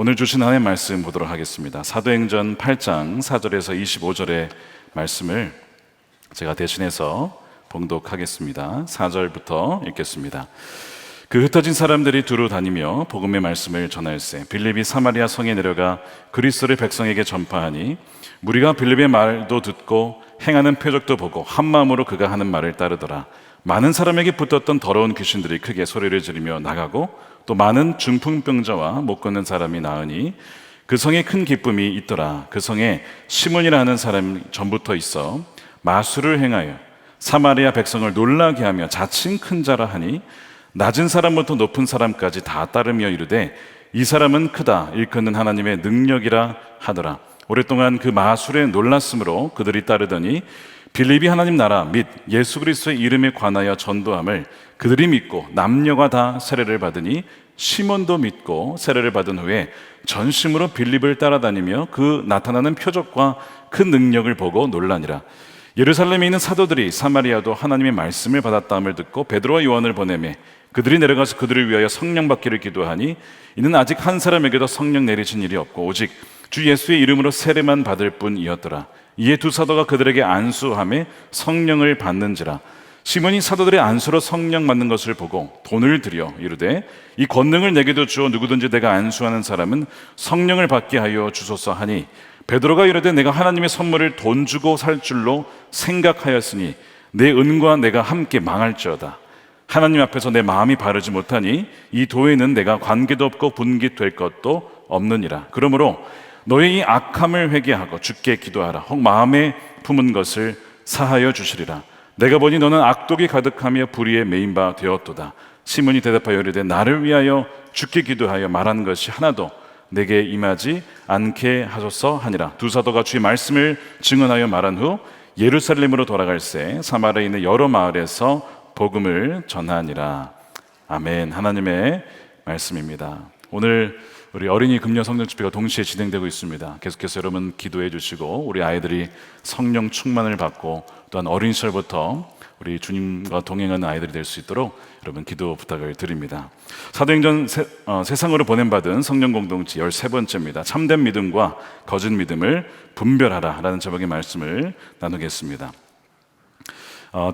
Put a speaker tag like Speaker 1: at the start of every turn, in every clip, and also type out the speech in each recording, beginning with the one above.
Speaker 1: 오늘 주신 하나님의 말씀 보도록 하겠습니다. 사도행전 8장 4절에서 25절의 말씀을 제가 대신해서 봉독하겠습니다. 4절부터 읽겠습니다. 그 흩어진 사람들이 두루 다니며 복음의 말씀을 전하일세 빌립이 사마리아 성에 내려가 그리스도를 백성에게 전파하니 무리가 빌립의 말도 듣고 행하는 표적도 보고 한 마음으로 그가 하는 말을 따르더라. 많은 사람에게 붙었던 더러운 귀신들이 크게 소리를 지르며 나가고 또 많은 중풍병자와 못 걷는 사람이 나으니 그 성에 큰 기쁨이 있더라. 그 성에 시몬이라 하는 사람이 전부터 있어 마술을 행하여 사마리아 백성을 놀라게 하며 자칭 큰 자라 하니 낮은 사람부터 높은 사람까지 다 따르며 이르되 이 사람은 크다 일컫는 하나님의 능력이라 하더라. 오랫동안 그 마술에 놀랐으므로 그들이 따르더니 빌립이 하나님 나라 및 예수 그리스도의 이름에 관하여 전도함을 그들이 믿고 남녀가 다 세례를 받으니 시몬도 믿고 세례를 받은 후에 전심으로 빌립을 따라다니며 그 나타나는 표적과 큰 능력을 보고 놀라니라. 예루살렘에 있는 사도들이 사마리아도 하나님의 말씀을 받았다함을 듣고 베드로와 요한을 보내매 그들이 내려가서 그들을 위하여 성령 받기를 기도하니 이는 아직 한 사람에게도 성령 내리신 일이 없고 오직 주 예수의 이름으로 세례만 받을 뿐이었더라. 이에 두 사도가 그들에게 안수하며 성령을 받는지라. 시몬이 사도들의 안수로 성령 받는 것을 보고 돈을 들여 이르되 이 권능을 내게도 주어 누구든지 내가 안수하는 사람은 성령을 받게 하여 주소서 하니 베드로가 이르되 내가 하나님의 선물을 돈 주고 살 줄로 생각하였으니 내 은과 내가 함께 망할지어다. 하나님 앞에서 내 마음이 바르지 못하니 이 도에는 내가 관계도 없고 분깃될 것도 없느니라. 그러므로 너의 이 악함을 회개하고 주께 기도하라. 혹 마음에 품은 것을 사하여 주시리라. 내가 보니 너는 악독이 가득하며 불의에 매인 바 되었도다. 시몬이 대답하여 이르되 나를 위하여 주께 기도하여 말한 것이 하나도 내게 임하지 않게 하소서 하니라. 두 사도가 주의 말씀을 증언하여 말한 후 예루살렘으로 돌아갈새 사마리아에 있는 여러 마을에서 복음을 전하니라. 아멘. 하나님의 말씀입니다. 오늘 우리 어린이 금요 성령 집회가 동시에 진행되고 있습니다. 계속해서 여러분 기도해 주시고 우리 아이들이 성령 충만을 받고 또한 어린 시절부터 우리 주님과 동행하는 아이들이 될 수 있도록 여러분 기도 부탁을 드립니다. 사도행전 세상으로 보냄받은 성령 공동체 13번째입니다. 참된 믿음과 거짓 믿음을 분별하라 라는 제목의 말씀을 나누겠습니다.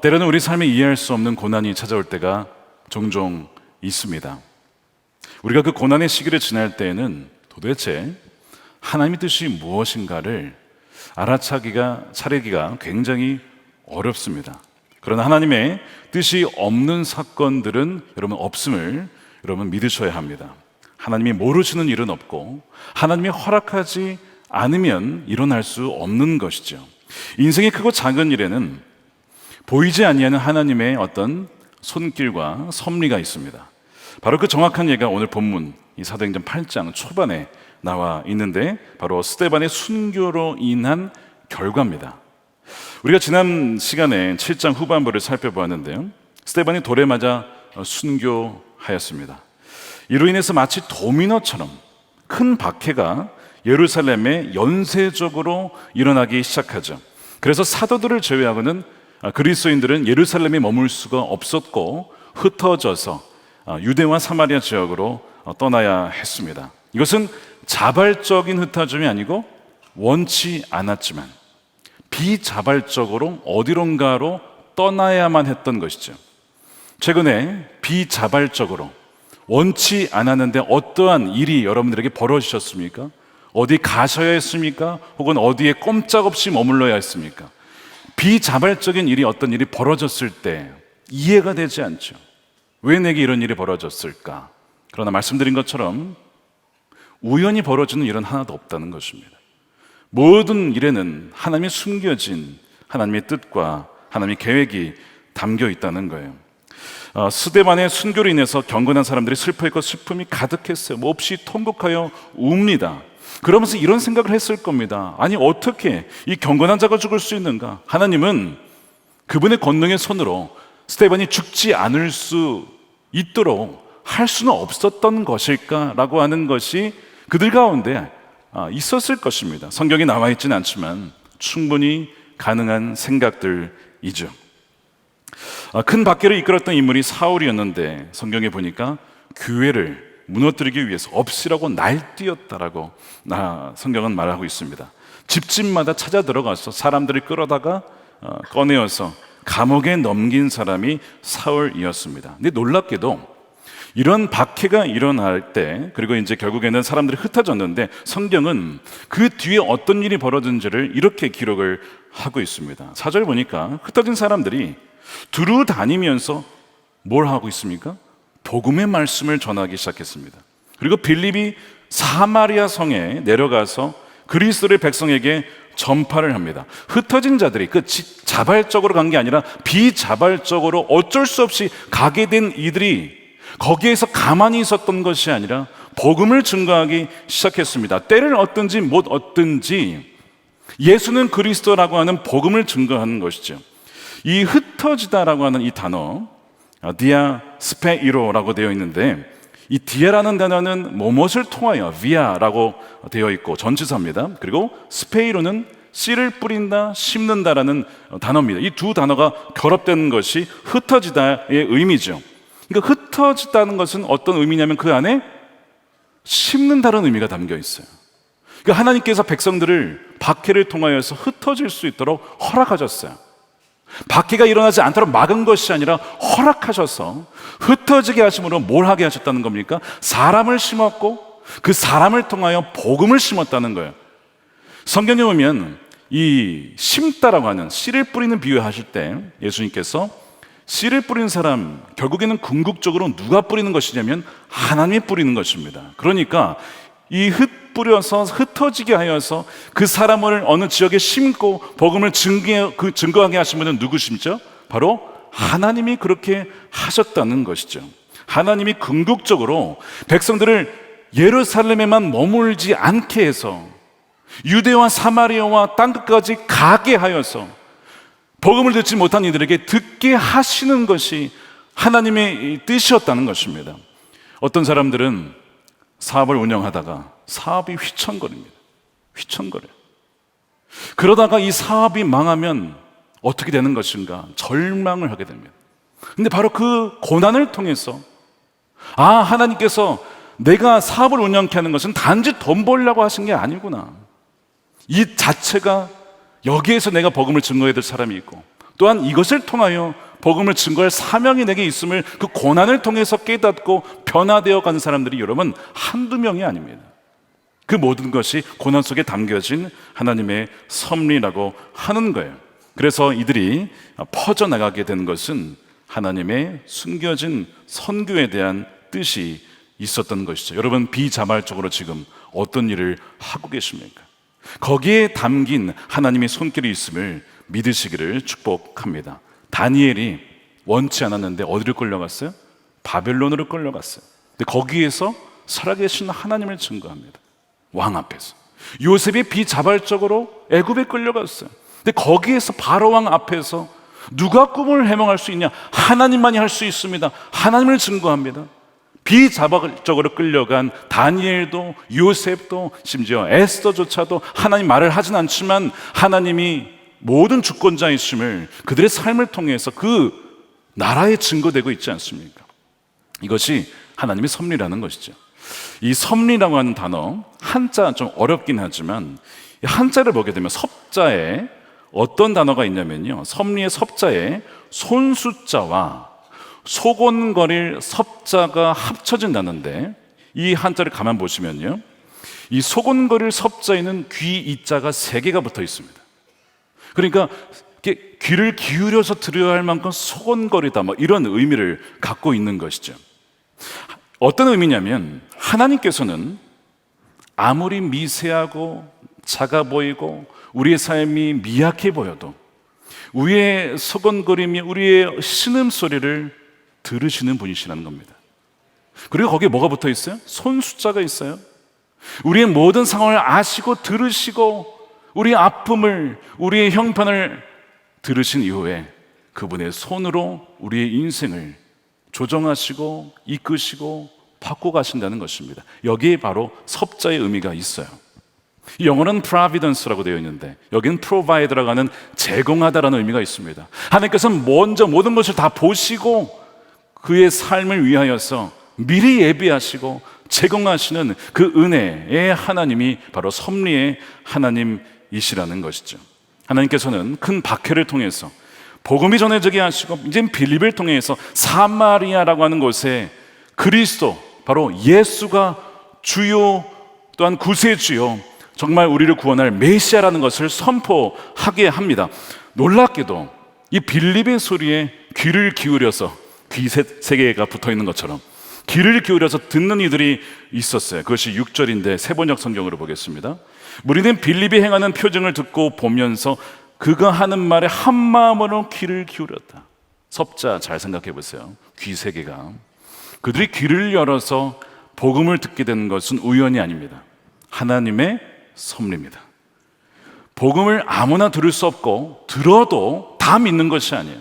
Speaker 1: 때로는 우리 삶에 이해할 수 없는 고난이 찾아올 때가 종종 있습니다. 우리가 그 고난의 시기를 지날 때에는 도대체 하나님의 뜻이 무엇인가를 차리기가 굉장히 어렵습니다. 그러나 하나님의 뜻이 없는 사건들은 여러분 없음을 여러분 믿으셔야 합니다. 하나님이 모르시는 일은 없고 하나님이 허락하지 않으면 일어날 수 없는 것이죠. 인생의 크고 작은 일에는 보이지 아니하는 하나님의 어떤 손길과 섭리가 있습니다. 바로 그 정확한 예가 오늘 본문 이 사도행전 8장 초반에 나와 있는데 바로 스데반의 순교로 인한 결과입니다. 우리가 지난 시간에 7장 후반부를 살펴보았는데요, 스데반이 돌에 맞아 순교하였습니다. 이로 인해서 마치 도미노처럼 큰 박해가 예루살렘에 연쇄적으로 일어나기 시작하죠. 그래서 사도들을 제외하고는 그리스도인들은 예루살렘에 머물 수가 없었고 흩어져서 유대와 사마리아 지역으로 떠나야 했습니다. 이것은 자발적인 흩어짐이 아니고 원치 않았지만 비자발적으로 어디론가로 떠나야만 했던 것이죠. 최근에 비자발적으로 원치 않았는데 어떠한 일이 여러분들에게 벌어지셨습니까? 어디 가셔야 했습니까? 혹은 어디에 꼼짝없이 머물러야 했습니까? 비자발적인 일이 어떤 일이 벌어졌을 때 이해가 되지 않죠. 왜 내게 이런 일이 벌어졌을까? 그러나 말씀드린 것처럼 우연히 벌어지는 일은 하나도 없다는 것입니다. 모든 일에는 하나님의 숨겨진 하나님의 뜻과 하나님의 계획이 담겨 있다는 거예요. 스데반의 순교로 인해서 경건한 사람들이 슬퍼했고 슬픔이 가득했어요. 몹시 통곡하여 웁니다. 그러면서 이런 생각을 했을 겁니다. 아니 어떻게 이 경건한 자가 죽을 수 있는가? 하나님은 그분의 권능의 손으로 스데반이 죽지 않을 수 있도록 할 수는 없었던 것일까라고 하는 것이 그들 가운데 있었을 것입니다. 성경에 나와 있지는 않지만 충분히 가능한 생각들이죠. 큰 박해를 이끌었던 인물이 사울이었는데 성경에 보니까 교회를 무너뜨리기 위해서 없이라고 날뛰었다라고 성경은 말하고 있습니다. 집집마다 찾아 들어가서 사람들을 끌어다가 꺼내어서 감옥에 넘긴 사람이 사울이었습니다. 근데 놀랍게도 이런 박해가 일어날 때, 그리고 이제 결국에는 사람들이 흩어졌는데 성경은 그 뒤에 어떤 일이 벌어진지를 이렇게 기록을 하고 있습니다. 4절 보니까 흩어진 사람들이 두루 다니면서 뭘 하고 있습니까? 복음의 말씀을 전하기 시작했습니다. 그리고 빌립이 사마리아 성에 내려가서 그리스도의 백성에게 전파를 합니다. 흩어진 자들이 자발적으로 간 게 아니라 비자발적으로 어쩔 수 없이 가게 된 이들이 거기에서 가만히 있었던 것이 아니라 복음을 증거하기 시작했습니다. 때를 얻든지 못 얻든지 예수는 그리스도라고 하는 복음을 증거하는 것이죠. 이 흩어지다라고 하는 이 단어, 디아스페이로라고 되어 있는데, 이 디아라는 단어는 무엇을 통하여 비아라고 되어 있고 전치사입니다. 그리고 스페이로는 씨를 뿌린다, 심는다라는 단어입니다. 이 두 단어가 결합된 것이 흩어지다의 의미죠. 그러니까 흩어지다는 것은 어떤 의미냐면 그 안에 심는다는 의미가 담겨 있어요. 그러니까 하나님께서 백성들을 박해를 통하여서 흩어질 수 있도록 허락하셨어요. 박해가 일어나지 않도록 막은 것이 아니라 허락하셔서 흩어지게 하심으로 뭘 하게 하셨다는 겁니까? 사람을 심었고 그 사람을 통하여 복음을 심었다는 거예요. 성경에 보면 이 심다라고 하는 씨를 뿌리는 비유하실 때 예수님께서 씨를 뿌리는 사람, 결국에는 궁극적으로 누가 뿌리는 것이냐면 하나님이 뿌리는 것입니다. 그러니까 이 뿌려서 흩어지게 하여서 그 사람을 어느 지역에 심고 복음을 증거하게 하신 분은 누구십니까? 바로 하나님이 그렇게 하셨다는 것이죠. 하나님이 궁극적으로 백성들을 예루살렘에만 머물지 않게 해서 유대와 사마리아와 땅끝까지 가게 하여서 복음을 듣지 못한 이들에게 듣게 하시는 것이 하나님의 뜻이었다는 것입니다. 어떤 사람들은 사업을 운영하다가 사업이 휘청거립니다. 휘청거려요. 그러다가 이 사업이 망하면 어떻게 되는 것인가? 절망을 하게 됩니다. 근데 바로 그 고난을 통해서 하나님께서 내가 사업을 운영케 하는 것은 단지 돈 벌려고 하신 게 아니구나. 이 자체가 여기에서 내가 복음을 증거해야 될 사람이 있고, 또한 이것을 통하여 복음을 증거할 사명이 내게 있음을 그 고난을 통해서 깨닫고 변화되어 가는 사람들이 여러분 한두 명이 아닙니다. 그 모든 것이 고난 속에 담겨진 하나님의 섭리라고 하는 거예요. 그래서 이들이 퍼져나가게 되는 것은 하나님의 숨겨진 선교에 대한 뜻이 있었던 것이죠. 여러분 비자발적으로 지금 어떤 일을 하고 계십니까? 거기에 담긴 하나님의 손길이 있음을 믿으시기를 축복합니다. 다니엘이 원치 않았는데 어디를 끌려갔어요? 바벨론으로 끌려갔어요. 근데 거기에서 살아계신 하나님을 증거합니다. 왕 앞에서. 요셉이 비자발적으로 애굽에 끌려갔어요. 근데 거기에서 바로 왕 앞에서 누가 꿈을 해몽할 수 있냐? 하나님만이 할 수 있습니다. 하나님을 증거합니다. 비자발적으로 끌려간 다니엘도 요셉도 심지어 에스더조차도 하나님 말을 하진 않지만 하나님이 모든 주권자이심을 그들의 삶을 통해서 그 나라에 증거되고 있지 않습니까? 이것이 하나님의 섭리라는 것이죠. 이 섭리라고 하는 단어, 한자 좀 어렵긴 하지만 한자를 보게 되면 섭자에 어떤 단어가 있냐면요, 섭리의 섭자에 손수자와 소곤거릴 섭자가 합쳐진다는데, 이 한자를 가만 보시면요, 이 소곤거릴 섭자에는 귀 이자가 3개가 붙어 있습니다. 그러니까 귀를 기울여서 들어야 할 만큼 소곤거리다, 이런 의미를 갖고 있는 것이죠. 어떤 의미냐면 하나님께서는 아무리 미세하고 작아 보이고 우리의 삶이 미약해 보여도 우리의 소곤거림이, 우리의 신음소리를 들으시는 분이시라는 겁니다. 그리고 거기에 뭐가 붙어 있어요? 손수자가 있어요. 우리의 모든 상황을 아시고 들으시고 우리의 아픔을, 우리의 형편을 들으신 이후에 그분의 손으로 우리의 인생을 조정하시고 이끄시고 바꿔가신다는 것입니다. 여기에 바로 섭자의 의미가 있어요. 영어는 providence라고 되어 있는데 여기는 provide라고 하는 제공하다라는 의미가 있습니다. 하나님께서는 먼저 모든 것을 다 보시고 그의 삶을 위하여서 미리 예비하시고 제공하시는 그 은혜의 하나님이 바로 섭리의 하나님이시라는 것이죠. 하나님께서는 큰 박해를 통해서 복음이 전해지게 하시고 이제 빌립을 통해서 사마리아라고 하는 곳에 그리스도, 바로 예수가 주요 또한 구세주요, 정말 우리를 구원할 메시아라는 것을 선포하게 합니다. 놀랍게도 이 빌립의 소리에 귀를 기울여서, 귀 세 개가 붙어있는 것처럼 귀를 기울여서 듣는 이들이 있었어요. 그것이 6절인데 세번역 성경으로 보겠습니다. 무리는 빌립이 행하는 표징을 듣고 보면서 그가 하는 말에 한 마음으로 귀를 기울였다. 섭자 잘 생각해 보세요. 귀 세 개가. 그들이 귀를 열어서 복음을 듣게 된 것은 우연이 아닙니다. 하나님의 섭리입니다. 복음을 아무나 들을 수 없고 들어도 다 믿는 것이 아니에요.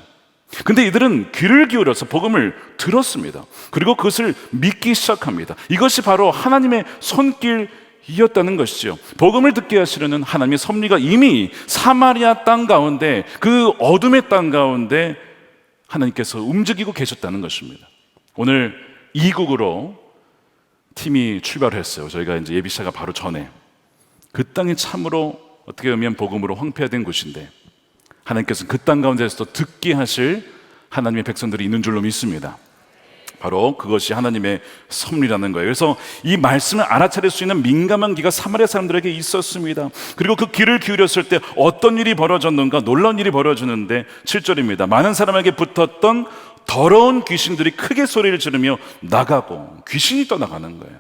Speaker 1: 근데 이들은 귀를 기울여서 복음을 들었습니다. 그리고 그것을 믿기 시작합니다. 이것이 바로 하나님의 손길이었다는 것이죠. 복음을 듣게 하시려는 하나님의 섭리가 이미 사마리아 땅 가운데, 그 어둠의 땅 가운데 하나님께서 움직이고 계셨다는 것입니다. 오늘 이국으로 팀이 출발했어요. 저희가 이제 예비 시작가 바로 전에. 그 땅이 참으로 어떻게 보면 복음으로 황폐화된 곳인데 하나님께서는 그 땅 가운데서도 듣게 하실 하나님의 백성들이 있는 줄로 믿습니다. 바로 그것이 하나님의 섭리라는 거예요. 그래서 이 말씀을 알아차릴 수 있는 민감한 귀가 사마리아 사람들에게 있었습니다. 그리고 그 귀를 기울였을 때 어떤 일이 벌어졌는가, 놀라운 일이 벌어지는데 7절입니다. 많은 사람에게 붙었던 더러운 귀신들이 크게 소리를 지르며 나가고, 귀신이 떠나가는 거예요.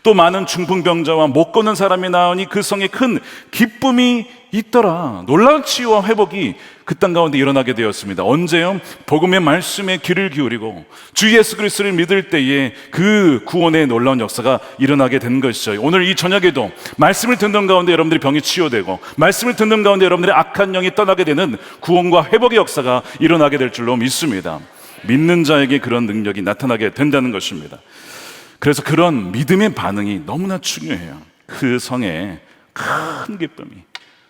Speaker 1: 또 많은 중풍병자와 못 걷는 사람이 나오니 그 성에 큰 기쁨이 있더라. 놀라운 치유와 회복이 그 땅 가운데 일어나게 되었습니다. 언제요? 복음의 말씀에 귀를 기울이고 주 예수 그리스도를 믿을 때에 그 구원의 놀라운 역사가 일어나게 된 것이죠. 오늘 이 저녁에도 말씀을 듣는 가운데 여러분들이 병이 치유되고, 말씀을 듣는 가운데 여러분들의 악한 영이 떠나게 되는 구원과 회복의 역사가 일어나게 될 줄로 믿습니다. 믿는 자에게 그런 능력이 나타나게 된다는 것입니다. 그래서 그런 믿음의 반응이 너무나 중요해요. 그 성에 큰 기쁨이,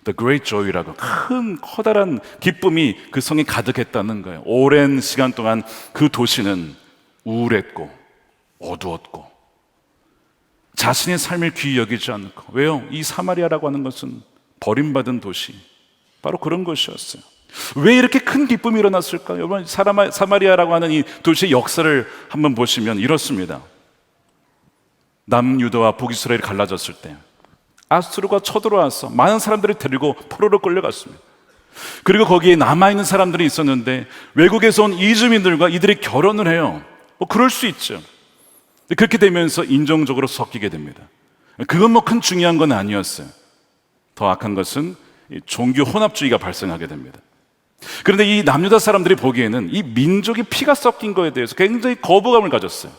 Speaker 1: The Great Joy라고 큰 커다란 기쁨이 그 성에 가득했다는 거예요. 오랜 시간 동안 그 도시는 우울했고 어두웠고 자신의 삶을 귀히 여기지 않고, 왜요? 이 사마리아라고 하는 것은 버림받은 도시, 바로 그런 것이었어요. 왜 이렇게 큰 기쁨이 일어났을까? 여러분, 사마리아라고 하는 이 도시의 역사를 한번 보시면 이렇습니다. 남유다와 북이스라엘이 갈라졌을 때 아수르가 쳐들어와서 많은 사람들을 데리고 포로로 끌려갔습니다. 그리고 거기에 남아있는 사람들이 있었는데 외국에서 온 이주민들과 이들이 결혼을 해요. 그럴 수 있죠. 그렇게 되면서 인종적으로 섞이게 됩니다. 그건 큰 중요한 건 아니었어요. 더 악한 것은 종교 혼합주의가 발생하게 됩니다. 그런데 이 남유다 사람들이 보기에는 이 민족이 피가 섞인 거에 대해서 굉장히 거부감을 가졌어요.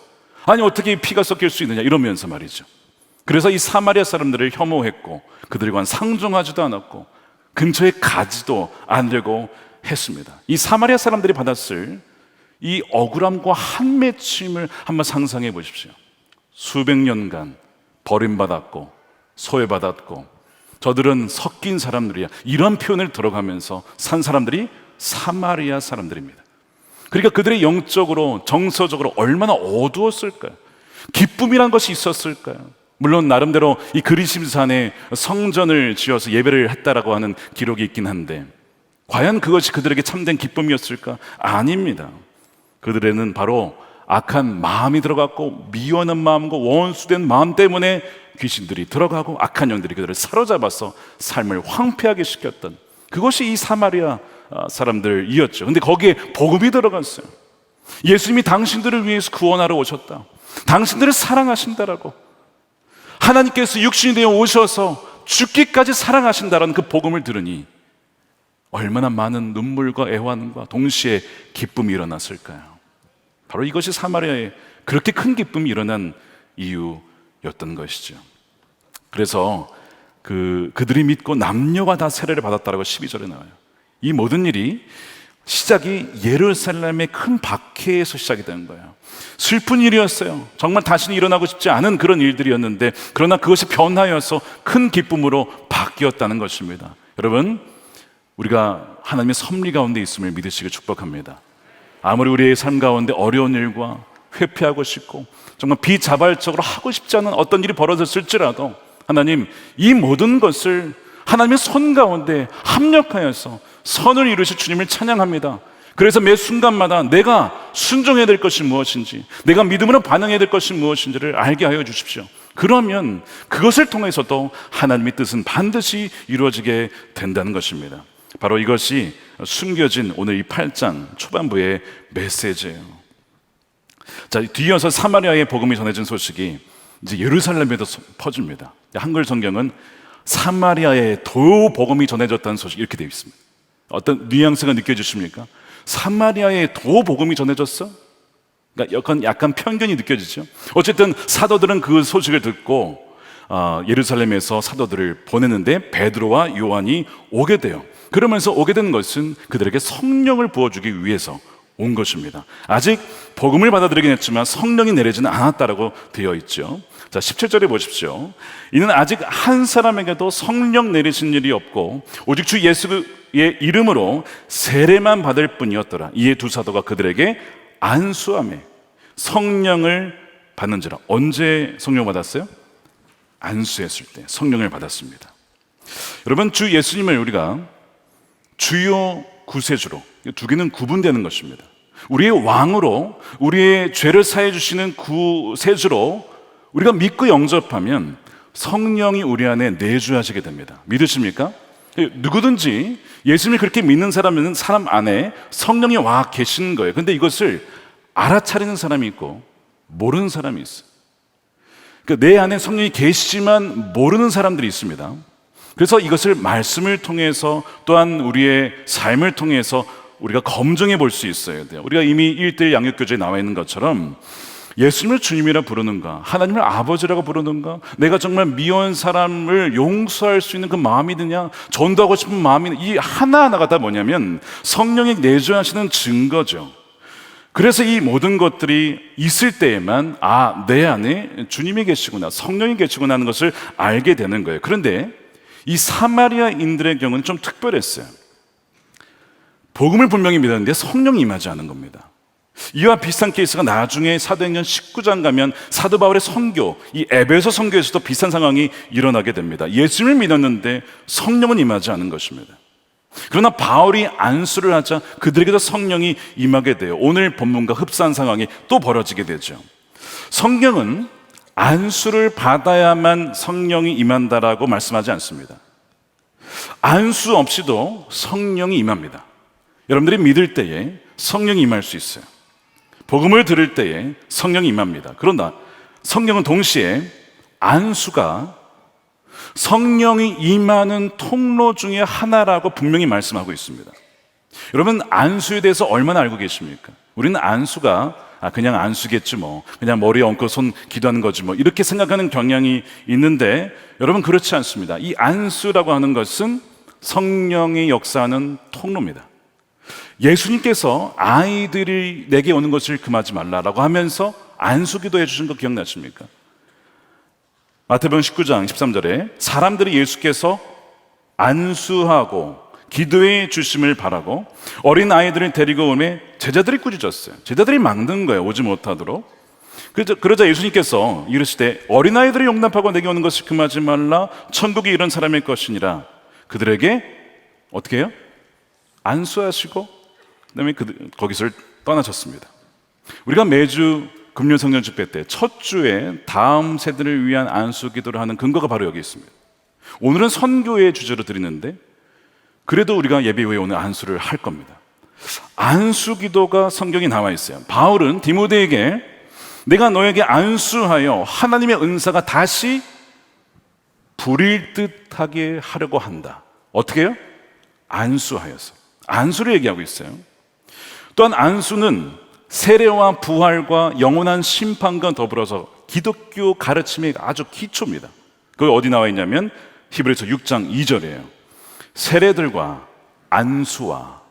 Speaker 1: 아니, 어떻게 피가 섞일 수 있느냐, 이러면서 말이죠. 그래서 이 사마리아 사람들을 혐오했고 그들과 상종하지도 않았고 근처에 가지도 않으려고 했습니다. 이 사마리아 사람들이 받았을 이 억울함과 한맺힘을 한번 상상해 보십시오. 수백 년간 버림받았고 소외받았고 저들은 섞인 사람들이야, 이런 표현을 들어가면서 산 사람들이 사마리아 사람들입니다. 그러니까 그들의 영적으로, 정서적으로 얼마나 어두웠을까요? 기쁨이란 것이 있었을까요? 물론 나름대로 이 그리심산에 성전을 지어서 예배를 했다라고 하는 기록이 있긴 한데 과연 그것이 그들에게 참된 기쁨이었을까? 아닙니다. 그들에는 바로 악한 마음이 들어갔고 미워하는 마음과 원수된 마음 때문에 귀신들이 들어가고 악한 영들이 그들을 사로잡아서 삶을 황폐하게 시켰던, 그것이 이 사마리아 사람들이었죠. 근데 거기에 복음이 들어갔어요. 예수님이 당신들을 위해서 구원하러 오셨다, 당신들을 사랑하신다라고, 하나님께서 육신이 되어 오셔서 죽기까지 사랑하신다라는 그 복음을 들으니 얼마나 많은 눈물과 애환과 동시에 기쁨이 일어났을까요? 바로 이것이 사마리아에 그렇게 큰 기쁨이 일어난 이유였던 것이죠. 그래서 그들이 믿고 남녀가 다 세례를 받았다라고 12절에 나와요. 이 모든 일이 시작이 예루살렘의 큰 박해에서 시작이 된 거예요. 슬픈 일이었어요. 정말 다시는 일어나고 싶지 않은 그런 일들이었는데, 그러나 그것이 변화여서 큰 기쁨으로 바뀌었다는 것입니다. 여러분, 우리가 하나님의 섭리 가운데 있음을 믿으시길 축복합니다. 아무리 우리의 삶 가운데 어려운 일과 회피하고 싶고 정말 비자발적으로 하고 싶지 않은 어떤 일이 벌어졌을지라도 하나님, 이 모든 것을 하나님의 손 가운데 합력하여서 선을 이루실 주님을 찬양합니다. 그래서 매 순간마다 내가 순종해야 될 것이 무엇인지, 내가 믿음으로 반응해야 될 것이 무엇인지를 알게 하여 주십시오. 그러면 그것을 통해서도 하나님의 뜻은 반드시 이루어지게 된다는 것입니다. 바로 이것이 숨겨진 오늘 이 8장 초반부의 메시지예요. 자, 뒤이어서 사마리아의 복음이 전해진 소식이 이제 예루살렘에도 퍼집니다. 한글 성경은 사마리아의 도 복음이 전해졌다는 소식, 이렇게 되어 있습니다. 어떤 뉘앙스가 느껴지십니까? 사마리아의 도 복음이 전해졌어? 그러니까 약간 편견이 느껴지죠. 어쨌든 사도들은 그 소식을 듣고 예루살렘에서 사도들을 보내는데 베드로와 요한이 오게 돼요. 그러면서 오게 된 것은 그들에게 성령을 부어주기 위해서 온 것입니다. 아직 복음을 받아들이긴 했지만 성령이 내리지는 않았다라고 되어 있죠. 자, 17절에 보십시오. 이는 아직 한 사람에게도 성령 내리신 일이 없고 오직 주 예수의 이름으로 세례만 받을 뿐이었더라. 이에 두 사도가 그들에게 안수하며 성령을 받는지라. 언제 성령 받았어요? 안수했을 때 성령을 받았습니다. 여러분, 주 예수님을 우리가 주요 구세주로, 두 개는 구분되는 것입니다. 우리의 왕으로, 우리의 죄를 사해 주시는 구세주로 우리가 믿고 영접하면 성령이 우리 안에 내주하시게 됩니다. 믿으십니까? 누구든지 예수님을 그렇게 믿는 사람은 사람 안에 성령이 와 계시는 거예요. 근데 이것을 알아차리는 사람이 있고 모르는 사람이 있어요. 그러니까 내 안에 성령이 계시지만 모르는 사람들이 있습니다. 그래서 이것을 말씀을 통해서 또한 우리의 삶을 통해서 우리가 검증해 볼 수 있어야 돼요. 우리가 이미 1:1 양육교재에 나와 있는 것처럼 예수님을 주님이라 부르는가, 하나님을 아버지라고 부르는가, 내가 정말 미워한 사람을 용서할 수 있는 그 마음이 드냐, 전도하고 싶은 마음이 드냐, 이 하나하나가 다 뭐냐면 성령이 내주하시는 증거죠. 그래서 이 모든 것들이 있을 때에만 내 안에 주님이 계시구나, 성령이 계시구나 하는 것을 알게 되는 거예요. 그런데 이 사마리아인들의 경우는 좀 특별했어요. 복음을 분명히 믿었는데 성령이 임하지 않은 겁니다. 이와 비슷한 케이스가 나중에 사도행전 19장 가면 사도 바울의 선교, 이 에베소 선교에서도 비슷한 상황이 일어나게 됩니다. 예수님을 믿었는데 성령은 임하지 않은 것입니다. 그러나 바울이 안수를 하자 그들에게도 성령이 임하게 돼요. 오늘 본문과 흡사한 상황이 또 벌어지게 되죠. 성경은 안수를 받아야만 성령이 임한다라고 말씀하지 않습니다. 안수 없이도 성령이 임합니다. 여러분들이 믿을 때에 성령이 임할 수 있어요. 복음을 들을 때에 성령이 임합니다. 그러나 성경은 동시에 안수가 성령이 임하는 통로 중에 하나라고 분명히 말씀하고 있습니다. 여러분, 안수에 대해서 얼마나 알고 계십니까? 우리는 안수가 그냥 안수겠지 뭐, 그냥 머리에 얹고 손 기도하는 거지 뭐, 이렇게 생각하는 경향이 있는데 여러분, 그렇지 않습니다. 이 안수라고 하는 것은 성령의 역사하는 통로입니다. 예수님께서 아이들이 내게 오는 것을 금하지 말라라고 하면서 안수기도 해주신 거 기억나십니까? 마태복음 19장 13절에 사람들이 예수께서 안수하고 기도해 주심을 바라고 어린 아이들을 데리고 오매 제자들이 꾸짖었어요. 제자들이 막는 거예요, 오지 못하도록. 그러자 예수님께서 이르시되 어린 아이들을 용납하고 내게 오는 것을 금하지 말라. 천국이 이런 사람일 것이니라. 그들에게 어떻게 해요? 안수하시고 그다음에 거기서 떠나셨습니다. 우리가 매주 금요 성령 집회 때 첫 주에 다음 세대를 위한 안수 기도를 하는 근거가 바로 여기 있습니다. 오늘은 선교의 주제로 드리는데 그래도 우리가 예배 후에 오늘 안수를 할 겁니다. 안수 기도가 성경에 나와 있어요. 바울은 디모데에게 내가 너에게 안수하여 하나님의 은사가 다시 부릴 듯하게 하려고 한다. 어떻게 해요? 안수하여서. 안수를 얘기하고 있어요. 또한 안수는 세례와 부활과 영원한 심판과 더불어서 기독교 가르침의 아주 기초입니다. 그게 어디 나와 있냐면 히브리서 6장 2절이에요. 세례들과 안수와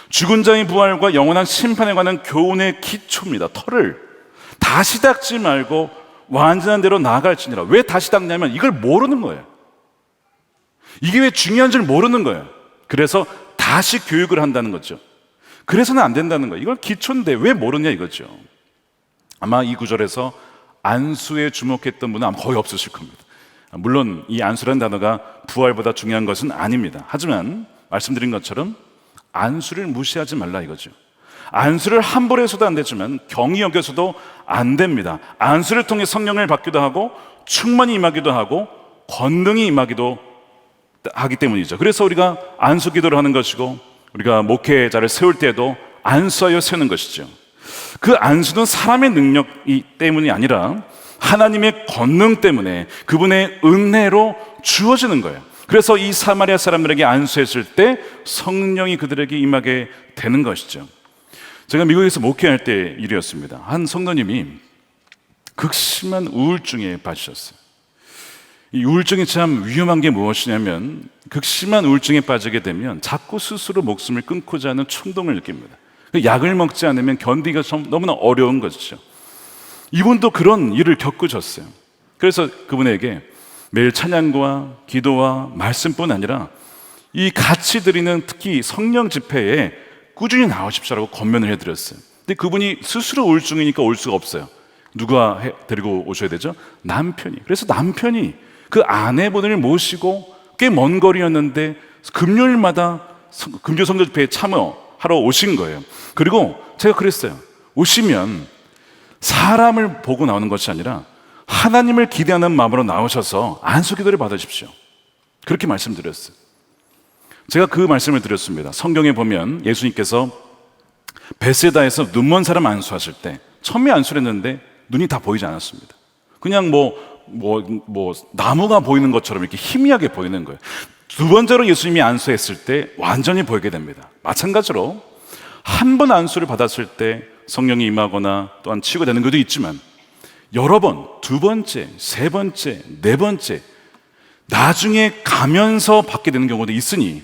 Speaker 1: 죽은 자의 부활과 영원한 심판에 관한 교훈의 기초입니다. 터를 다시 닦지 말고 완전한 대로 나아갈지니라. 왜 다시 닦냐면 이걸 모르는 거예요. 이게 왜 중요한 줄 모르는 거예요. 그래서 다시 교육을 한다는 거죠. 그래서는 안 된다는 거예요. 이걸 기초인데 왜 모르냐 이거죠. 아마 이 구절에서 안수에 주목했던 분은 아마 거의 없으실 겁니다. 물론 이 안수라는 단어가 부활보다 중요한 것은 아닙니다. 하지만 말씀드린 것처럼 안수를 무시하지 말라 이거죠. 안수를 함부로 해서도 안 되지만 경히 여겨서도 안 됩니다. 안수를 통해 성령을 받기도 하고 충만히 임하기도 하고 권능이 임하기도 하기 때문이죠. 그래서 우리가 안수 기도를 하는 것이고, 우리가 목회자를 세울 때에도 안수하여 세우는 것이죠. 그 안수는 사람의 능력이 때문이 아니라 하나님의 권능 때문에, 그분의 은혜로 주어지는 거예요. 그래서 이 사마리아 사람들에게 안수했을 때 성령이 그들에게 임하게 되는 것이죠. 제가 미국에서 목회할 때 일이었습니다. 한 성도님이 극심한 우울증에 빠지셨어요. 이 우울증이 참 위험한 게 무엇이냐면, 극심한 우울증에 빠지게 되면 자꾸 스스로 목숨을 끊고자 하는 충동을 느낍니다. 약을 먹지 않으면 견디기가 너무나 어려운 것이죠. 이분도 그런 일을 겪으셨어요. 그래서 그분에게 매일 찬양과 기도와 말씀뿐 아니라 이 같이 드리는 특히 성령 집회에 꾸준히 나오십시오라고 권면을 해드렸어요. 근데 그분이 스스로 우울증이니까 올 수가 없어요. 누가 데리고 오셔야 되죠? 남편이. 그래서 남편이 그 아내분을 모시고 꽤 먼 거리였는데 금요일마다 금요 성령 집회에 참여하러 오신 거예요. 그리고 제가 그랬어요. 오시면 사람을 보고 나오는 것이 아니라 하나님을 기대하는 마음으로 나오셔서 안수 기도를 받으십시오. 그렇게 말씀드렸어요. 제가 그 말씀을 드렸습니다. 성경에 보면 예수님께서 베세다에서 눈먼 사람 안수하실 때 처음에 안수를 했는데 눈이 다 보이지 않았습니다. 그냥 나무가 보이는 것처럼 이렇게 희미하게 보이는 거예요. 두 번째로 예수님이 안수했을 때 완전히 보이게 됩니다. 마찬가지로 한 번 안수를 받았을 때 성령이 임하거나 또한 치유가 되는 것도 있지만, 여러 번, 두 번째, 세 번째, 네 번째 나중에 가면서 받게 되는 경우도 있으니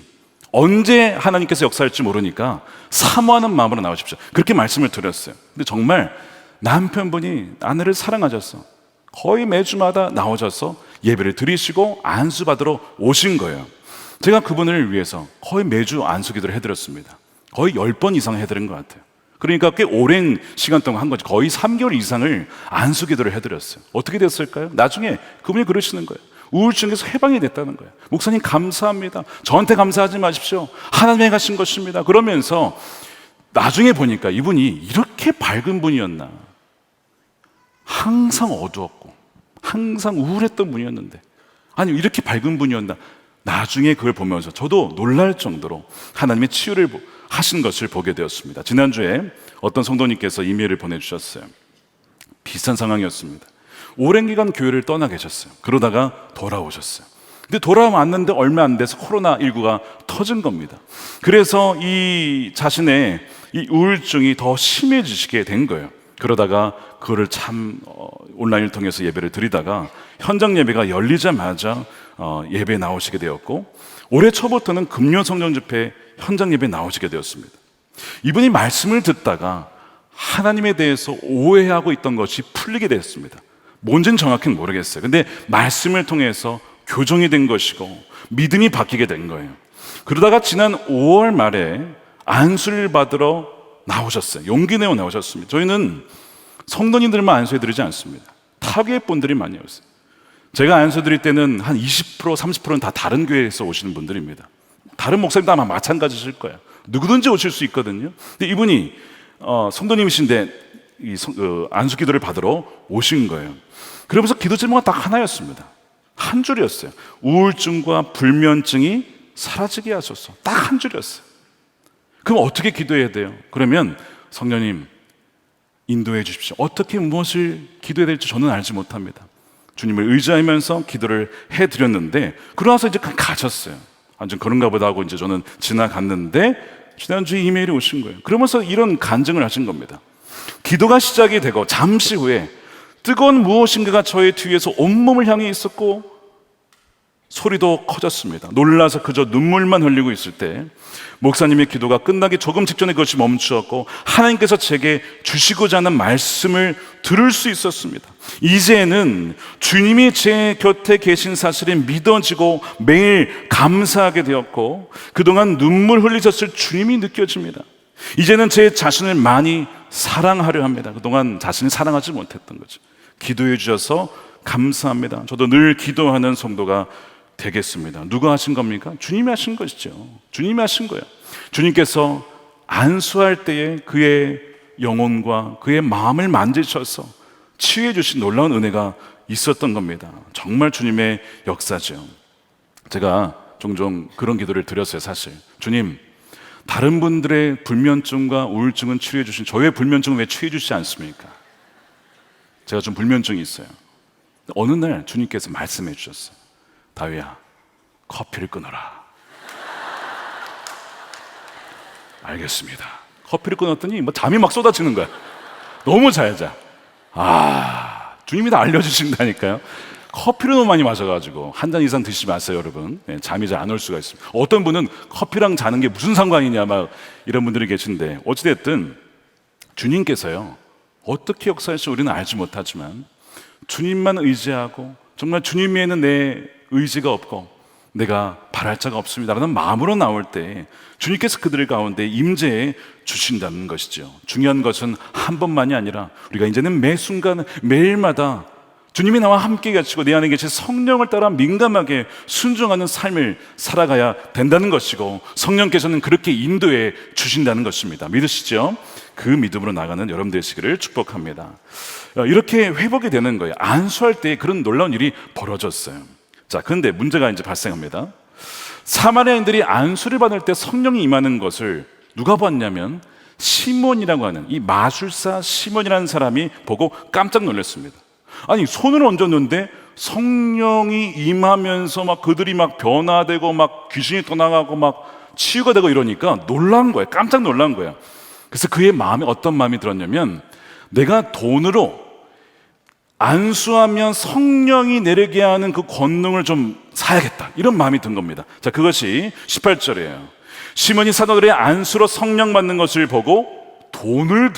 Speaker 1: 언제 하나님께서 역사할지 모르니까 사모하는 마음으로 나오십시오. 그렇게 말씀을 드렸어요. 근데 정말 남편분이 아내를 사랑하셔서 거의 매주마다 나오셔서 예배를 드리시고 안수 받으러 오신 거예요. 제가 그분을 위해서 거의 매주 안수 기도를 해드렸습니다. 거의 10번 이상 해드린 것 같아요. 그러니까 꽤 오랜 시간 동안 한 거죠. 거의 3개월 이상을 안수 기도를 해드렸어요. 어떻게 됐을까요? 나중에 그분이 그러시는 거예요. 우울증에서 해방이 됐다는 거예요. 목사님 감사합니다. 저한테 감사하지 마십시오. 하나님이 하신 것입니다. 그러면서 나중에 보니까 이분이 이렇게 밝은 분이었나. 항상 어두웠고 항상 우울했던 분이었는데, 아니 이렇게 밝은 분이었나. 나중에 그걸 보면서 저도 놀랄 정도로 하나님의 치유를 하신 것을 보게 되었습니다. 지난주에 어떤 성도님께서 이메일을 보내주셨어요. 비슷한 상황이었습니다. 오랜 기간 교회를 떠나 계셨어요. 그러다가 돌아오셨어요. 근데 돌아왔는데 얼마 안 돼서 코로나19가 터진 겁니다. 그래서 이 자신의 이 우울증이 더 심해지시게 된 거예요. 그러다가 그거를 온라인을 통해서 예배를 드리다가 현장 예배가 열리자마자 예배에 나오시게 되었고, 올해 초부터는 금요 성령 집회 현장 예배에 나오시게 되었습니다. 이분이 말씀을 듣다가 하나님에 대해서 오해하고 있던 것이 풀리게 됐습니다. 뭔지는 정확히는 모르겠어요. 근데 말씀을 통해서 교정이 된 것이고 믿음이 바뀌게 된 거예요. 그러다가 지난 5월 말에 안수를 받으러 나오셨어요. 용기 내어 나오셨습니다. 저희는 성도님들만 안수해드리지 않습니다. 타교회 분들이 많이 오세요. 제가 안수드릴 때는 한 20%, 30%는 다 다른 교회에서 오시는 분들입니다. 다른 목사님도 아마 마찬가지실 거예요. 누구든지 오실 수 있거든요. 근데 이분이 성도님이신데 안수 기도를 받으러 오신 거예요. 그러면서 기도 제목은 딱 하나였습니다. 한 줄이었어요. 우울증과 불면증이 사라지게 하소서. 딱 한 줄이었어요. 그럼 어떻게 기도해야 돼요? 그러면 성령님 인도해 주십시오. 어떻게 무엇을 기도해야 될지 저는 알지 못합니다. 주님을 의지하면서 기도를 해드렸는데, 그러고 나서 이제 가셨어요. 완전 그런가 보다 하고 이제 저는 지나갔는데 지난주에 이메일이 오신 거예요. 그러면서 이런 간증을 하신 겁니다. 기도가 시작이 되고 잠시 후에 뜨거운 무엇인가가 저의 뒤에서 온몸을 향해 있었고 소리도 커졌습니다. 놀라서 그저 눈물만 흘리고 있을 때 목사님의 기도가 끝나기 조금 직전에 그것이 멈추었고 하나님께서 제게 주시고자 하는 말씀을 들을 수 있었습니다. 이제는 주님이 제 곁에 계신 사실이 믿어지고 매일 감사하게 되었고 그동안 눈물 흘리셨을 주님이 느껴집니다. 이제는 제 자신을 많이 사랑하려 합니다. 그동안 자신을 사랑하지 못했던 거죠. 기도해 주셔서 감사합니다. 저도 늘 기도하는 성도가 되겠습니다. 누가 하신 겁니까? 주님이 하신 것이죠. 주님이 하신 거예요. 주님께서 안수할 때에 그의 영혼과 그의 마음을 만지셔서 치유해 주신 놀라운 은혜가 있었던 겁니다. 정말 주님의 역사죠. 제가 종종 그런 기도를 드렸어요. 사실 주님, 다른 분들의 불면증과 우울증은 치유해 주신 저의 불면증은 왜 치유해 주시지 않습니까? 제가 좀 불면증이 있어요. 어느 날 주님께서 말씀해 주셨어요. 다윗아, 커피를 끊어라. 알겠습니다. 커피를 끊었더니 잠이 막 쏟아지는 거야. 너무 잘 자. 주님이 다 알려주신다니까요. 커피를 너무 많이 마셔가지고 한 잔 이상 드시지 마세요, 여러분. 잠이 잘 안 올 수가 있습니다. 어떤 분은 커피랑 자는 게 무슨 상관이냐 막 이런 분들이 계신데, 어찌됐든 주님께서요, 어떻게 역사할지 우리는 알지 못하지만 주님만 의지하고 정말 주님 외에는 내 의지가 없고 내가 바랄 자가 없습니다라는 마음으로 나올 때 주님께서 그들 가운데 임재해 주신다는 것이죠. 중요한 것은 한 번만이 아니라 우리가 이제는 매 순간 매일마다 주님이 나와 함께 계시고 내 안에 계신 성령을 따라 민감하게 순종하는 삶을 살아가야 된다는 것이고, 성령께서는 그렇게 인도해 주신다는 것입니다. 믿으시죠? 그 믿음으로 나가는 여러분 되시기를 축복합니다. 이렇게 회복이 되는 거예요. 안수할 때 그런 놀라운 일이 벌어졌어요. 자, 그런데 문제가 이제 발생합니다. 사마리아인들이 안수를 받을 때 성령이 임하는 것을 누가 봤냐면 시몬이라고 하는 이 마술사 시몬이라는 사람이 보고 깜짝 놀랐습니다. 아니, 손을 얹었는데 성령이 임하면서 막 그들이 막 변화되고 막 귀신이 떠나가고 막 치유가 되고 이러니까 놀란 거예요. 깜짝 놀란 거예요. 그래서 그의 마음에 어떤 마음이 들었냐면, 내가 돈으로 안수하면 성령이 내리게 하는 그 권능을 좀 사야겠다, 이런 마음이 든 겁니다. 자, 그것이 18절이에요. 시몬이 사도들의 안수로 성령 받는 것을 보고 돈을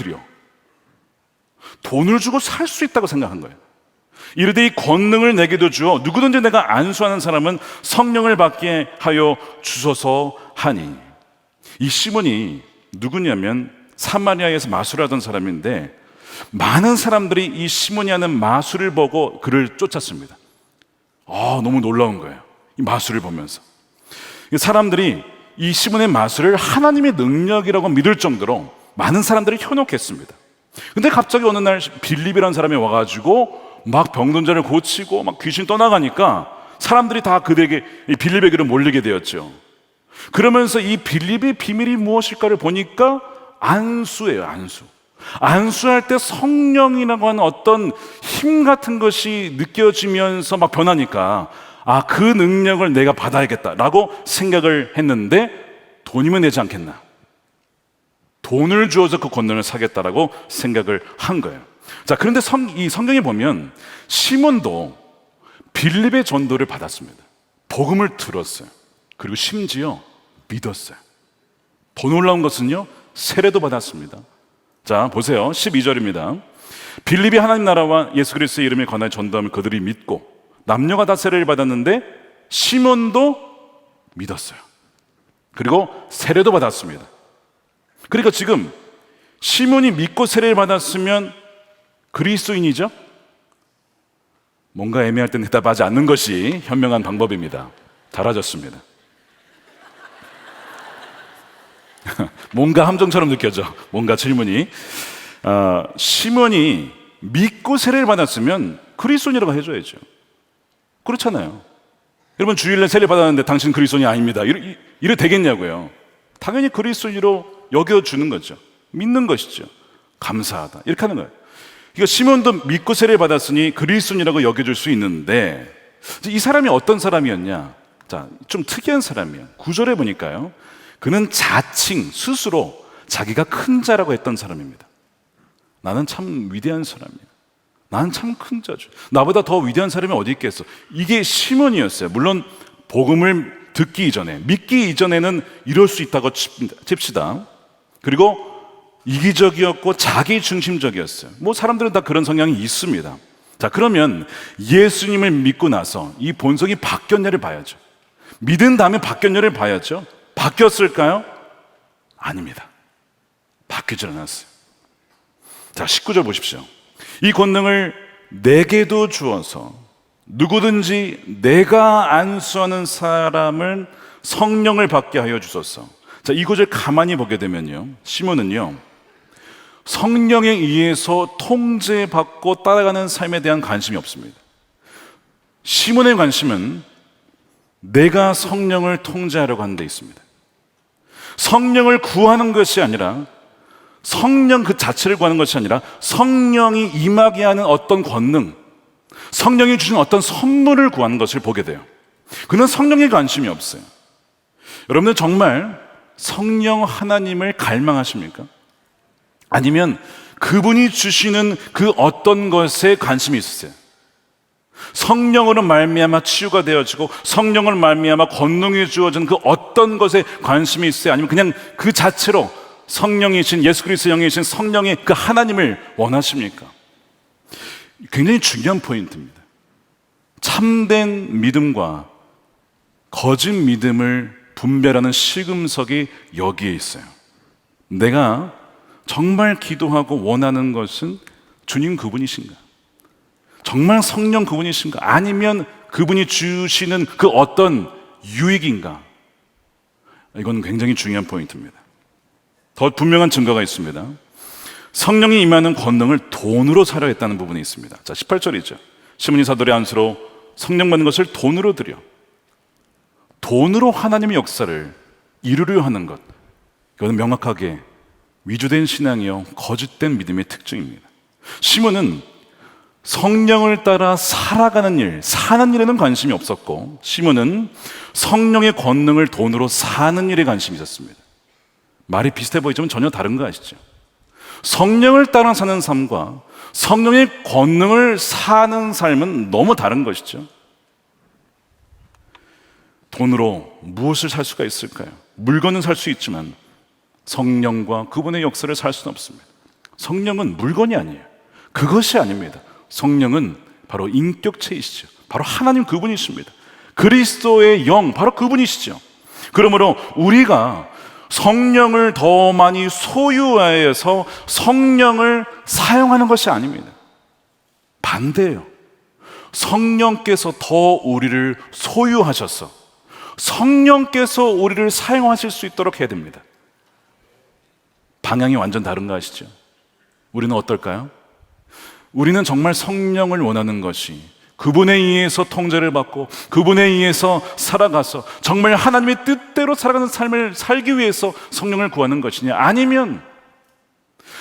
Speaker 1: 주고 살 수 있다고 생각한 거예요. 이르되 이 권능을 내게도 주어 누구든지 내가 안수하는 사람은 성령을 받게 하여 주소서 하니. 이 시몬이 누구냐면 사마리아에서 마술하던 사람인데, 많은 사람들이 이 시몬이 하는 마술을 보고 그를 쫓았습니다. 너무 놀라운 거예요. 이 마술을 보면서 사람들이 이 시몬의 마술을 하나님의 능력이라고 믿을 정도로 많은 사람들이 현혹했습니다. 근데 갑자기 어느 날 빌립이라는 사람이 와가지고 막 병든 자를 고치고 막 귀신 떠나가니까 사람들이 다 그에게, 이 빌립에게로 몰리게 되었죠. 그러면서 이 빌립의 비밀이 무엇일까를 보니까 안수예요. 안수할 때 성령이라고 하는 어떤 힘 같은 것이 느껴지면서 막 변하니까, 그 능력을 내가 받아야겠다라고 생각을 했는데, 돈이면 되지 않겠나, 돈을 주어서 그 권능을 사겠다라고 생각을 한 거예요. 자, 그런데 이 성경에 보면 시몬도 빌립의 전도를 받았습니다. 복음을 들었어요. 그리고 심지어 믿었어요. 더 놀라운 것은요, 세례도 받았습니다. 자, 보세요. 12절입니다. 빌립이 하나님 나라와 예수 그리스도의 이름에 관하여 전도하면 그들이 믿고 남녀가 다 세례를 받았는데 시몬도 믿었어요. 그리고 세례도 받았습니다. 그러니까 지금 시몬이 믿고 세례를 받았으면 그리스도인이죠? 뭔가 애매할 땐 대답하지 않는 것이 현명한 방법입니다. 잘하셨습니다. 뭔가 함정처럼 느껴져. 뭔가 질문이. 시몬이 믿고 세례를 받았으면 그리스도인이라고 해줘야죠. 그렇잖아요. 여러분, 주일날 세례 받았는데 당신 그리스도인이 아닙니다, 이래 되겠냐고요. 당연히 그리스도인으로 여겨주는 거죠. 믿는 것이죠. 감사하다, 이렇게 하는 거예요. 그러니까 시몬도 믿고 세례를 받았으니 그리스도인이라고 여겨줄 수 있는데, 이 사람이 어떤 사람이었냐? 자, 좀 특이한 사람이에요. 9절에 보니까요, 그는 자칭 스스로 자기가 큰 자라고 했던 사람입니다. 나는 참 위대한 사람이야, 나는 참 큰 자죠, 나보다 더 위대한 사람이 어디 있겠어. 이게 시몬이었어요. 물론 복음을 듣기 이전에, 믿기 이전에는 이럴 수 있다고 칩시다. 그리고 이기적이었고 자기 중심적이었어요. 사람들은 다 그런 성향이 있습니다. 자, 그러면 예수님을 믿고 나서 이 본성이 바뀌었냐를 봐야죠. 믿은 다음에 바뀌었냐를 봐야죠. 바뀌었을까요? 아닙니다. 바뀌질 않았어요. 자, 19절 보십시오. 이 권능을 내게도 주어서 누구든지 내가 안수하는 사람을 성령을 받게 하여 주소서. 자, 이 구절 가만히 보게 되면요, 시몬은요, 성령에 의해서 통제받고 따라가는 삶에 대한 관심이 없습니다. 시몬의 관심은 내가 성령을 통제하려고 하는 데 있습니다. 성령을 구하는 것이 아니라, 성령 그 자체를 구하는 것이 아니라 성령이 임하게 하는 어떤 권능, 성령이 주신 어떤 선물을 구하는 것을 보게 돼요. 그는 성령에 관심이 없어요. 여러분들 정말 성령 하나님을 갈망하십니까? 아니면 그분이 주시는 그 어떤 것에 관심이 있으세요? 성령으로 말미암아 치유가 되어지고 성령을 말미암아 권능이 주어진 그 어떤 것에 관심이 있어요? 아니면 그냥 그 자체로 성령이신 예수 그리스도 영이신 성령의 그 하나님을 원하십니까? 굉장히 중요한 포인트입니다. 참된 믿음과 거짓 믿음을 분별하는 시금석이 여기에 있어요. 내가 정말 기도하고 원하는 것은 주님 그분이신가? 정말 성령 그분이신가? 아니면 그분이 주시는 그 어떤 유익인가? 이건 굉장히 중요한 포인트입니다. 더 분명한 증거가 있습니다. 성령이 임하는 권능을 돈으로 사려 했다는 부분이 있습니다. 자, 18절이죠. 시몬이 사도의 안수로 성령 받는 것을 돈으로 드려, 돈으로 하나님의 역사를 이루려 하는 것, 이건 명확하게 위조된 신앙이요 거짓된 믿음의 특징입니다. 시몬은 성령을 따라 살아가는 일, 사는 일에는 관심이 없었고, 시몬은 성령의 권능을 돈으로 사는 일에 관심이 있었습니다. 말이 비슷해 보이지만 전혀 다른 거 아시죠? 성령을 따라 사는 삶과 성령의 권능을 사는 삶은 너무 다른 것이죠. 돈으로 무엇을 살 수가 있을까요? 물건은 살 수 있지만 성령과 그분의 역사를 살 수는 없습니다. 성령은 물건이 아니에요. 그것이 아닙니다. 성령은 바로 인격체이시죠. 바로 하나님 그분이십니다. 그리스도의 영, 바로 그분이시죠. 그러므로 우리가 성령을 더 많이 소유하여서 성령을 사용하는 것이 아닙니다. 반대예요. 성령께서 더 우리를 소유하셔서 성령께서 우리를 사용하실 수 있도록 해야 됩니다. 방향이 완전 다른 거 아시죠? 우리는 어떨까요? 우리는 정말 성령을 원하는 것이 그분에 의해서 통제를 받고 그분에 의해서 살아가서 정말 하나님의 뜻대로 살아가는 삶을 살기 위해서 성령을 구하는 것이냐, 아니면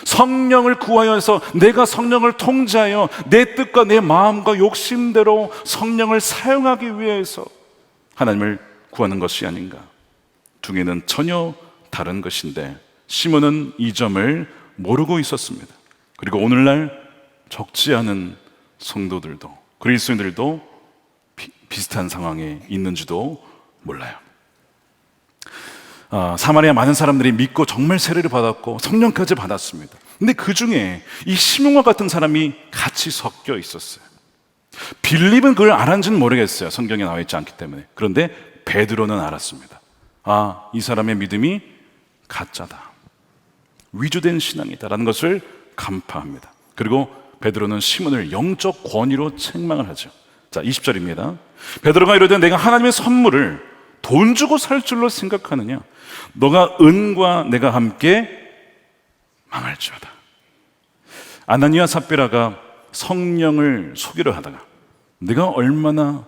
Speaker 1: 성령을 구하여서 내가 성령을 통제하여 내 뜻과 내 마음과 욕심대로 성령을 사용하기 위해서 하나님을 구하는 것이 아닌가. 두 개는 전혀 다른 것인데 시몬은 이 점을 모르고 있었습니다. 그리고 오늘날 적지 않은 성도들도, 그리스도인들도 비슷한 상황에 있는지도 몰라요. 사마리아 많은 사람들이 믿고 정말 세례를 받았고 성령까지 받았습니다. 근데 그 중에 이 시몬과 같은 사람이 같이 섞여 있었어요. 빌립은 그걸 알았는지는 모르겠어요. 성경에 나와 있지 않기 때문에. 그런데 베드로는 알았습니다. 이 사람의 믿음이 가짜다, 위조된 신앙이다라는 것을 간파합니다. 그리고 베드로는 시몬을 영적 권위로 책망을 하죠. 자, 20절입니다. 베드로가 이르되 내가 하나님의 선물을 돈 주고 살 줄로 생각하느냐? 너가 은과 내가 함께 망할지어다. 아나니아 삽비라가 성령을 속이려 하다가 내가 얼마나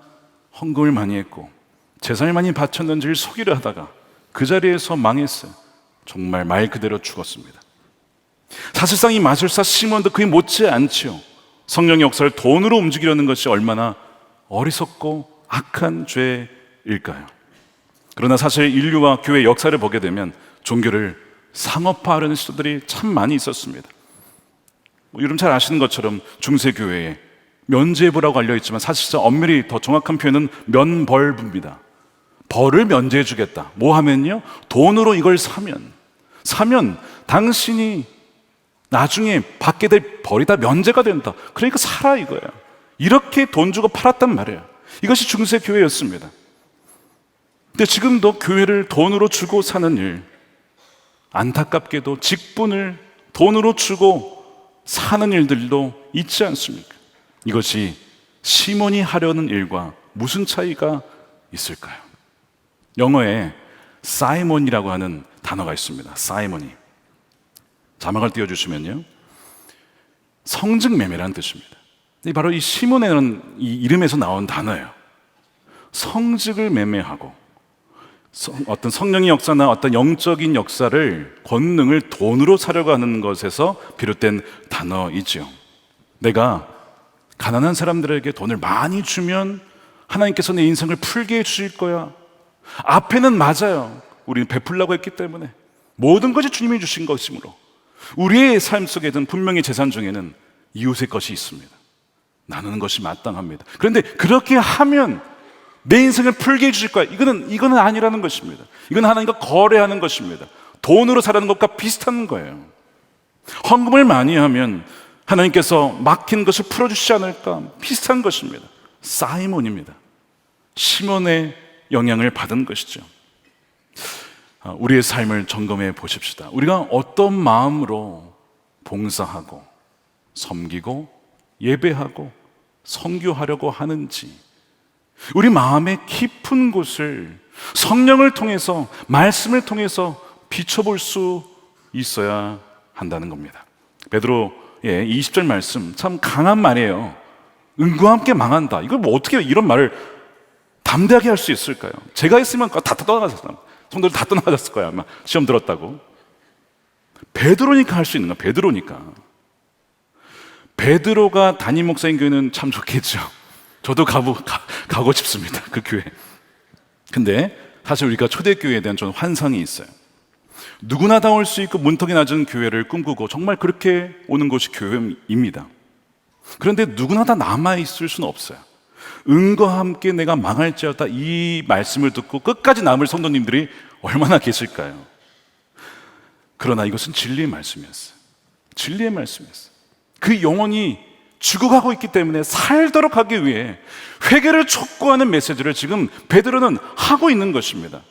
Speaker 1: 헌금을 많이 했고 제사를 많이 바쳤는지를 속이려 하다가 그 자리에서 망했어요. 정말 말 그대로 죽었습니다. 사실상 이 마술사 시몬도 그에 못지않지요. 성령의 역사를 돈으로 움직이려는 것이 얼마나 어리석고 악한 죄일까요? 그러나 사실 인류와 교회 역사를 보게 되면 종교를 상업화하려는 시도들이 참 많이 있었습니다. 여러분 잘 아시는 것처럼 중세교회에 면죄부라고 알려있지만 사실상 엄밀히 더 정확한 표현은 면벌부입니다. 벌을 면제해 주겠다. 뭐 하면요? 돈으로 이걸 사면 당신이 나중에 받게 될 벌이 다 면제가 된다. 그러니까 사라 이거예요. 이렇게 돈 주고 팔았단 말이에요. 이것이 중세 교회였습니다. 근데 지금도 교회를 돈으로 주고 사는 일, 안타깝게도 직분을 돈으로 주고 사는 일들도 있지 않습니까? 이것이 시몬이 하려는 일과 무슨 차이가 있을까요? 영어에 사이몬이라고 하는 단어가 있습니다. 사이몬이. 자막을 띄워주시면요, 성직 매매라는 뜻입니다. 바로 이 시몬이라는 이 이름에서 나온 단어예요. 성직을 매매하고 어떤 성령의 역사나 어떤 영적인 역사를, 권능을 돈으로 사려고 하는 것에서 비롯된 단어이지요. 내가 가난한 사람들에게 돈을 많이 주면 하나님께서 내 인생을 풀게 해주실 거야. 앞에는 맞아요. 우리는 베풀라고 했기 때문에 모든 것이 주님이 주신 것이므로 우리의 삶 속에는 분명히 재산 중에는 이웃의 것이 있습니다. 나누는 것이 마땅합니다. 그런데 그렇게 하면 내 인생을 풀게 해주실 거야. 이거는 아니라는 것입니다. 이건 하나님과 거래하는 것입니다. 돈으로 사라는 것과 비슷한 거예요. 헌금을 많이 하면 하나님께서 막힌 것을 풀어주시지 않을까? 비슷한 것입니다. 사이몬입니다. 시몬의 영향을 받은 것이죠. 우리의 삶을 점검해 보십시다. 우리가 어떤 마음으로 봉사하고 섬기고 예배하고 선교하려고 하는지, 우리 마음의 깊은 곳을 성령을 통해서, 말씀을 통해서 비춰볼 수 있어야 한다는 겁니다. 베드로의 20절 말씀 참 강한 말이에요. 은과 함께 망한다. 이걸 뭐 어떻게 이런 말을 담대하게 할 수 있을까요? 제가 했으면 다 떠나갔을, 성도들 다 떠나갔을 거야. 아마 시험 들었다고. 베드로니까 할 수 있는 거야. 베드로가 담임 목사인 교회는 참 좋겠죠. 저도 가고 싶습니다. 그 교회. 근데 사실 우리가 초대교회에 대한 좀 환상이 있어요. 누구나 다 올 수 있고 문턱이 낮은 교회를 꿈꾸고 정말 그렇게 오는 곳이 교회입니다. 그런데 누구나 다 남아있을 수는 없어요. 은과 함께 내가 망할지어다, 이 말씀을 듣고 끝까지 남을 성도님들이 얼마나 계실까요? 그러나 이것은 진리의 말씀이었어요. 진리의 말씀이었어요. 그 영혼이 죽어가고 있기 때문에 살도록 하기 위해 회개를 촉구하는 메시지를 지금 베드로는 하고 있는 것입니다.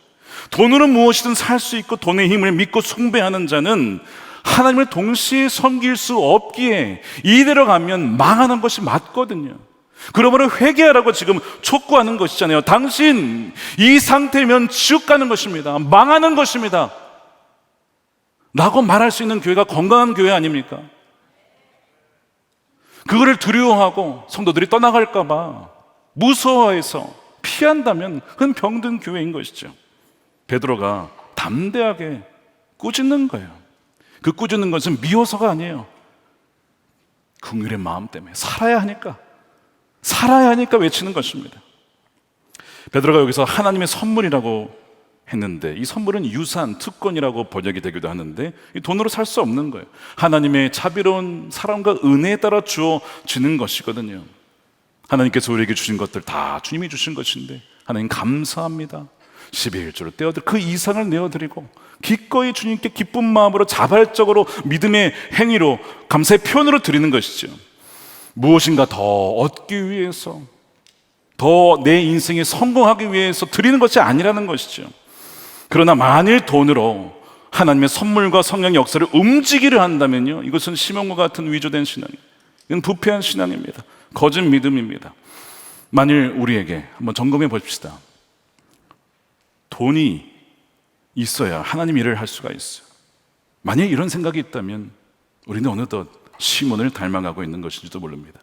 Speaker 1: 돈으로 무엇이든 살 수 있고 돈의 힘을 믿고 숭배하는 자는 하나님을 동시에 섬길 수 없기에 이대로 가면 망하는 것이 맞거든요. 그러므로 회개하라고 지금 촉구하는 것이잖아요. 당신 이 상태면 지옥 가는 것입니다. 망하는 것입니다 라고 말할 수 있는 교회가 건강한 교회 아닙니까? 그거를 두려워하고 성도들이 떠나갈까 봐 무서워해서 피한다면 그건 병든 교회인 것이죠. 베드로가 담대하게 꾸짖는 거예요. 그 꾸짖는 것은 미워서가 아니에요. 긍휼의 마음 때문에 살아야 하니까 외치는 것입니다. 베드로가 여기서 하나님의 선물이라고 했는데, 이 선물은 유산, 특권이라고 번역이 되기도 하는데 돈으로 살 수 없는 거예요. 하나님의 자비로운 사랑과 은혜에 따라 주어지는 것이거든요. 하나님께서 우리에게 주신 것들 다 주님이 주신 것인데 하나님 감사합니다. 11조를 떼어드리고 그 이상을 내어드리고 기꺼이 주님께 기쁜 마음으로 자발적으로 믿음의 행위로 감사의 표현으로 드리는 것이죠. 무엇인가 더 얻기 위해서, 더 내 인생에 성공하기 위해서 드리는 것이 아니라는 것이죠. 그러나 만일 돈으로 하나님의 선물과 성령의 역사를 움직이려 한다면요, 이것은 시몬과 같은 위조된 신앙이에요. 이건 부패한 신앙입니다. 거짓 믿음입니다. 만일 우리에게 한번 점검해 봅시다. 돈이 있어야 하나님 일을 할 수가 있어요. 만약 이런 생각이 있다면 우리는 어느덧 시몬을 닮아가고 있는 것인지도 모릅니다.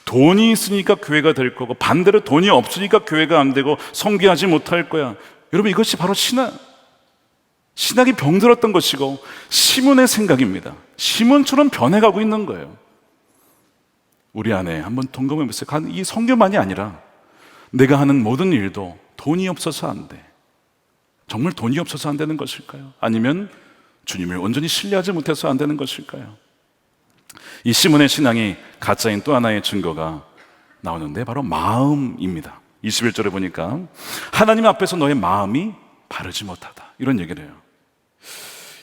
Speaker 1: 돈이 있으니까 교회가 될 거고 반대로 돈이 없으니까 교회가 안 되고 성교하지 못할 거야. 여러분, 이것이 바로 신학이 병들었던 것이고 시몬의 생각입니다. 시몬처럼 변해가고 있는 거예요. 우리 안에 한번 점검해 보세요. 이 성교만이 아니라 내가 하는 모든 일도 돈이 없어서 안 돼. 정말 돈이 없어서 안 되는 것일까요? 아니면 주님을 온전히 신뢰하지 못해서 안 되는 것일까요? 이 시몬의 신앙이 가짜인 또 하나의 증거가 나오는데 바로 마음입니다. 21절에 보니까 하나님 앞에서 너의 마음이 바르지 못하다, 이런 얘기를 해요.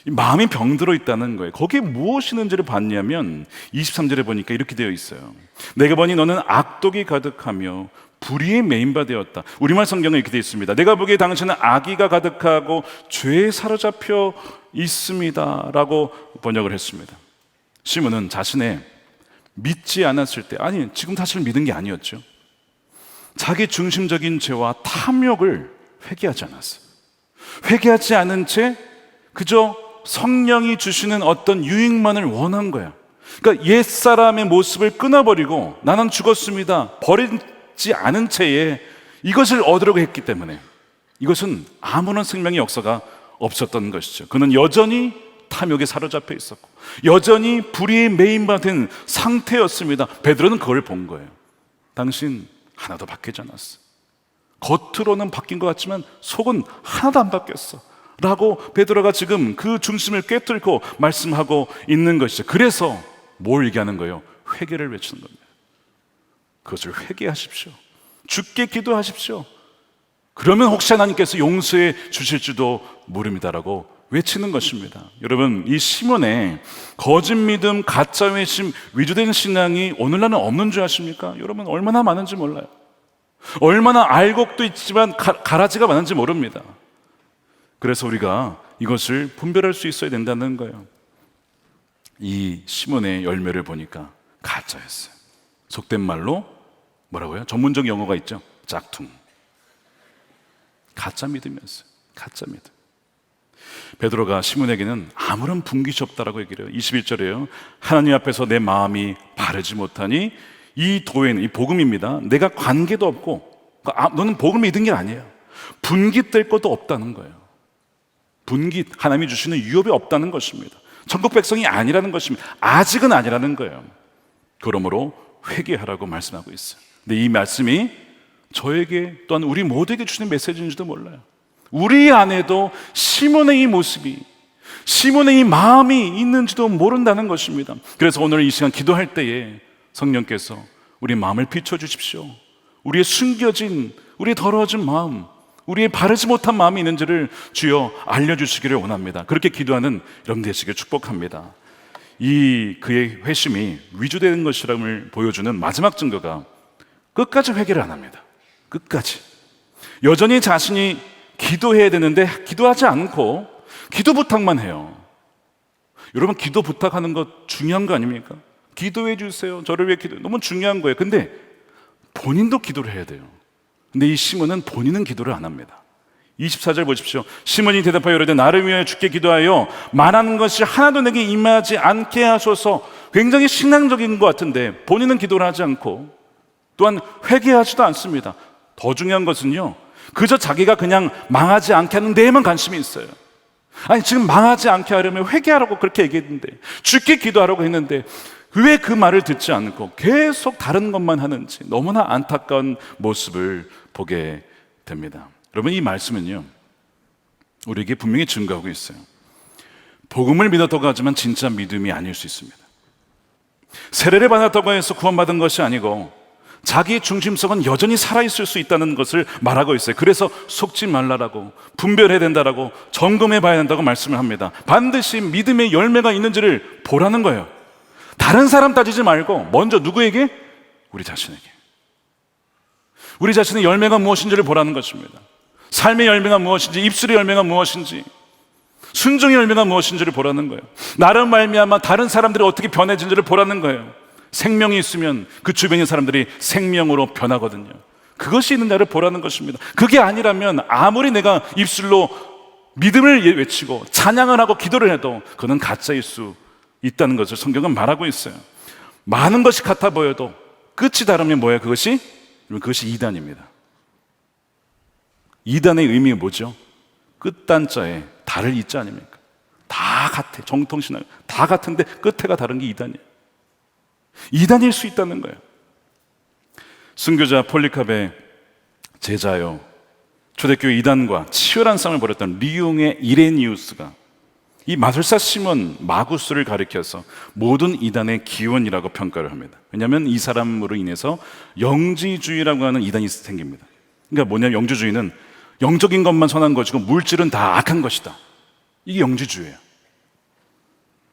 Speaker 1: 이 마음이 병들어 있다는 거예요. 거기에 무엇이 있는지를 봤냐면 23절에 보니까 이렇게 되어 있어요. 내가 보니 너는 악독이 가득하며 불의의 메인바 되었다. 우리말 성경에 이렇게 되어 있습니다. 내가 보기에 당신은 악의가 가득하고 죄에 사로잡혀 있습니다 라고 번역을 했습니다. 시몬은 자신의 믿지 않았을 때, 아니 지금 사실 믿은 게 아니었죠. 자기 중심적인 죄와 탐욕을 회개하지 않았어요. 회개하지 않은 채 그저 성령이 주시는 어떤 유익만을 원한 거야. 그러니까 옛사람의 모습을 끊어버리고 나는 죽었습니다 버리지 않은 채에 이것을 얻으려고 했기 때문에 이것은 아무런 생명의 역사가 없었던 것이죠. 그는 여전히 탐욕에 사로잡혀 있었고 여전히 불의의 메인바된 상태였습니다. 베드로는 그걸 본 거예요. 당신 하나도 바뀌지 않았어. 겉으로는 바뀐 것 같지만 속은 하나도 안 바뀌었어 라고 베드로가 지금 그 중심을 꿰뚫고 말씀하고 있는 것이죠. 그래서 뭘 얘기하는 거예요? 회개를 외치는 겁니다. 그것을 회개하십시오. 주께 기도하십시오. 그러면 혹시 하나님께서 용서해 주실지도 모릅니다라고 외치는 것입니다. 여러분, 이 시몬의 거짓 믿음, 가짜 회심, 위조된 신앙이 오늘날은 없는 줄 아십니까? 여러분, 얼마나 많은지 몰라요. 얼마나 알고도 있지만 가라지가 많은지 모릅니다. 그래서 우리가 이것을 분별할 수 있어야 된다는 거예요. 이 시몬의 열매를 보니까 가짜였어요. 속된 말로 뭐라고요? 전문적 용어가 있죠. 짝퉁. 가짜 믿음이었어요. 가짜 믿음. 베드로가 시몬에게는 아무런 분깃이 없다라고 얘기를 해요. 21절에요. 하나님 앞에서 내 마음이 바르지 못하니 이 도에는, 이 복음입니다. 내가 관계도 없고, 너는 복음을 믿은 게 아니에요. 분깃될 것도 없다는 거예요. 분깃, 하나님이 주시는 유업이 없다는 것입니다. 천국 백성이 아니라는 것입니다. 아직은 아니라는 거예요. 그러므로 회개하라고 말씀하고 있어요. 근데 이 말씀이 저에게 또한 우리 모두에게 주시는 메시지인지도 몰라요. 우리 안에도 시몬의 이 모습이, 시몬의 이 마음이 있는지도 모른다는 것입니다. 그래서 오늘 이 시간 기도할 때에 성령께서 우리 마음을 비춰주십시오. 우리의 숨겨진, 우리의 더러워진 마음, 우리의 바르지 못한 마음이 있는지를 주여 알려주시기를 원합니다. 그렇게 기도하는 여러분 되시길 축복합니다. 이 그의 회심이 위조되는 것이라을 보여주는 마지막 증거가 끝까지 회개를 안 합니다. 끝까지 여전히 자신이 기도해야 되는데 기도하지 않고 기도 부탁만 해요. 여러분, 기도 부탁하는 것 중요한 거 아닙니까? 기도해 주세요. 저를 위해 기도해. 너무 중요한 거예요. 근데 본인도 기도를 해야 돼요. 근데 이 시몬은 본인은 기도를 안 합니다. 24절 보십시오. 시몬이 대답하여 이르되 나를 위하여 주께 기도하여 말하는 것이 하나도 내게 임하지 않게 하소서. 굉장히 신앙적인 것 같은데 본인은 기도를 하지 않고 또한 회개하지도 않습니다. 더 중요한 것은요, 그저 자기가 그냥 망하지 않게 하는 데에만 관심이 있어요. 아니, 지금 망하지 않게 하려면 회개하라고 그렇게 얘기했는데, 주께 기도하라고 했는데 왜 그 말을 듣지 않고 계속 다른 것만 하는지 너무나 안타까운 모습을 보게 됩니다. 여러분, 이 말씀은요, 우리에게 분명히 증거하고 있어요. 복음을 믿었다고 하지만 진짜 믿음이 아닐 수 있습니다. 세례를 받았다고 해서 구원받은 것이 아니고 자기 중심성은 여전히 살아있을 수 있다는 것을 말하고 있어요. 그래서 속지 말라라고, 분별해야 된다라고, 점검해 봐야 된다고 말씀을 합니다. 반드시 믿음의 열매가 있는지를 보라는 거예요. 다른 사람 따지지 말고 먼저 누구에게? 우리 자신에게. 우리 자신의 열매가 무엇인지를 보라는 것입니다. 삶의 열매가 무엇인지, 입술의 열매가 무엇인지, 순종의 열매가 무엇인지를 보라는 거예요. 나를 말미암아 다른 사람들이 어떻게 변해진지를 보라는 거예요. 생명이 있으면 그 주변의 사람들이 생명으로 변하거든요. 그것이 있느냐를 보라는 것입니다. 그게 아니라면 아무리 내가 입술로 믿음을 외치고 찬양을 하고 기도를 해도 그는 가짜일 수 있다는 것을 성경은 말하고 있어요. 많은 것이 같아 보여도 끝이 다르면 뭐예요? 그것이 이단입니다. 이단의 의미가 뭐죠? 끝단자에 달을 이자 아닙니까? 다 같아. 정통신앙 다 같은데 끝에가 다른 게 이단이에요. 이단일 수 있다는 거예요. 순교자 폴리캅의 제자요, 초대교회 이단과 치열한 싸움을 벌였던 리옹의 이레니우스가 이 마술사 시몬 마구스를 가리켜서 모든 이단의 기원이라고 평가를 합니다. 왜냐하면 이 사람으로 인해서 영지주의라고 하는 이단이 생깁니다. 그러니까 뭐냐면 영지주의는 영적인 것만 선한 것이고 물질은 다 악한 것이다. 이게 영지주의예요.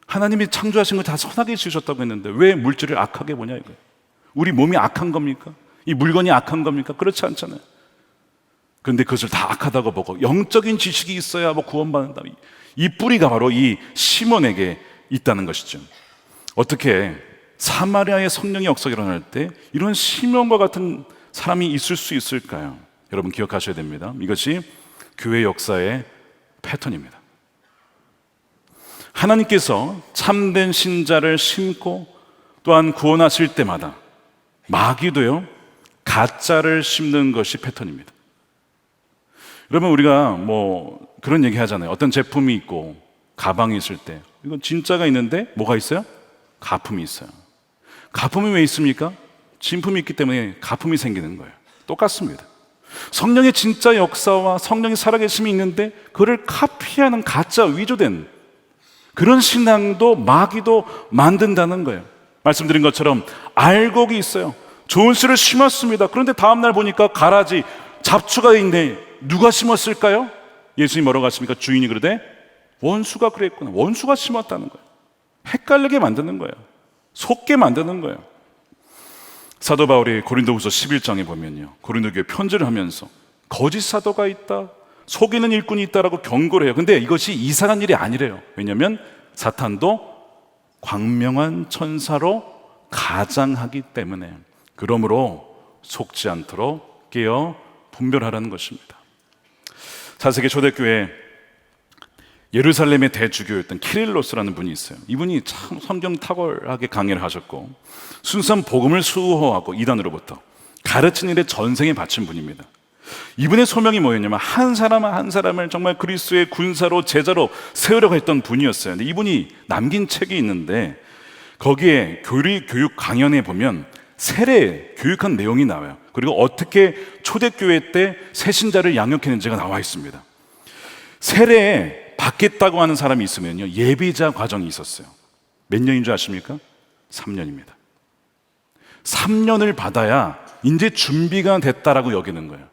Speaker 1: 하나님이 창조하신 걸 다 선하게 지으셨다고 했는데 왜 물질을 악하게 보냐 이거예요. 우리 몸이 악한 겁니까? 이 물건이 악한 겁니까? 그렇지 않잖아요. 그런데 그것을 다 악하다고 보고 영적인 지식이 있어야 뭐 구원받는다. 이 뿌리가 바로 이 시몬에게 있다는 것이죠. 어떻게 사마리아의 성령의 역사가 일어날 때 이런 시몬과 같은 사람이 있을 수 있을까요? 여러분 기억하셔야 됩니다. 이것이 교회 역사의 패턴입니다. 하나님께서 참된 신자를 심고 또한 구원하실 때마다 마귀도요 가짜를 심는 것이 패턴입니다. 여러분 우리가 뭐 그런 얘기 하잖아요. 어떤 제품이 있고 가방이 있을 때 이건 진짜가 있는데 뭐가 있어요? 가품이 있어요. 가품이 왜 있습니까? 진품이 있기 때문에 가품이 생기는 거예요. 똑같습니다. 성령의 진짜 역사와 성령의 살아계심이 있는데 그를 카피하는 가짜 위조된 그런 신앙도 마귀도 만든다는 거예요. 말씀드린 것처럼 알곡이 있어요. 좋은 씨를 심었습니다. 그런데 다음날 보니까 가라지 잡초가 있네. 누가 심었을까요? 예수님이 뭐라고 하십니까? 주인이 그러되 원수가 그랬구나. 원수가 심었다는 거예요. 헷갈리게 만드는 거예요. 속게 만드는 거예요. 사도 바울이 고린도후서 11장에 보면요, 고린도 교회 편지를 하면서 거짓 사도가 있다, 속이는 일꾼이 있다라고 경고를 해요. 근데 이것이 이상한 일이 아니래요. 왜냐하면 사탄도 광명한 천사로 가장하기 때문에. 그러므로 속지 않도록 깨어 분별하라는 것입니다. 4세기 초대교회 예루살렘의 대주교였던 키릴로스라는 분이 있어요. 이분이 참 성경 탁월하게 강의를 하셨고 순수한 복음을 수호하고 이단으로부터 가르치는 일에 전생에 바친 분입니다. 이분의 소명이 뭐였냐면 한 사람 한 사람을 정말 그리스도의 군사로 제자로 세우려고 했던 분이었어요. 근데 이분이 남긴 책이 있는데 거기에 교육 강연에 보면 세례 교육한 내용이 나와요. 그리고 어떻게 초대교회 때 새신자를 양육했는지가 나와 있습니다. 세례에 받겠다고 하는 사람이 있으면요 예비자 과정이 있었어요. 몇 년인 줄 아십니까? 3년입니다. 3년을 받아야 이제 준비가 됐다라고 여기는 거예요.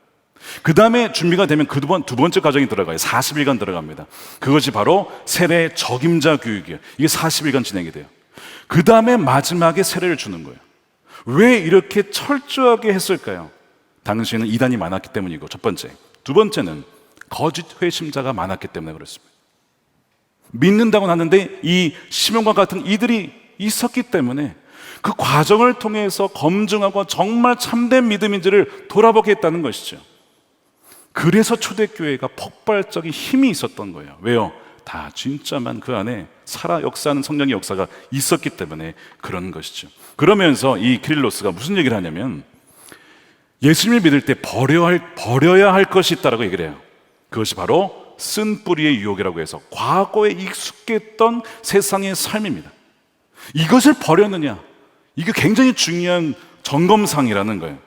Speaker 1: 그 다음에 준비가 되면 두 번째 과정이 들어가요. 40일간 들어갑니다. 그것이 바로 세례 적임자 교육이에요. 이게 40일간 진행이 돼요. 그 다음에 마지막에 세례를 주는 거예요. 왜 이렇게 철저하게 했을까요? 당시에는 이단이 많았기 때문이고 첫 번째. 두 번째는 거짓 회심자가 많았기 때문에 그렇습니다. 믿는다고 하는데 이 시몬과 같은 이들이 있었기 때문에 그 과정을 통해서 검증하고 정말 참된 믿음인지를 돌아보게 했다는 것이죠. 그래서 초대교회가 폭발적인 힘이 있었던 거예요. 왜요? 다 진짜만 그 안에 역사하는 성령의 역사가 있었기 때문에 그런 것이죠. 그러면서 이 키릴로스가 무슨 얘기를 하냐면 예수님을 믿을 때 버려야 할 것이 있다라고 얘기를 해요. 그것이 바로 쓴 뿌리의 유혹이라고 해서 과거에 익숙했던 세상의 삶입니다. 이것을 버렸느냐? 이게 굉장히 중요한 점검상이라는 거예요.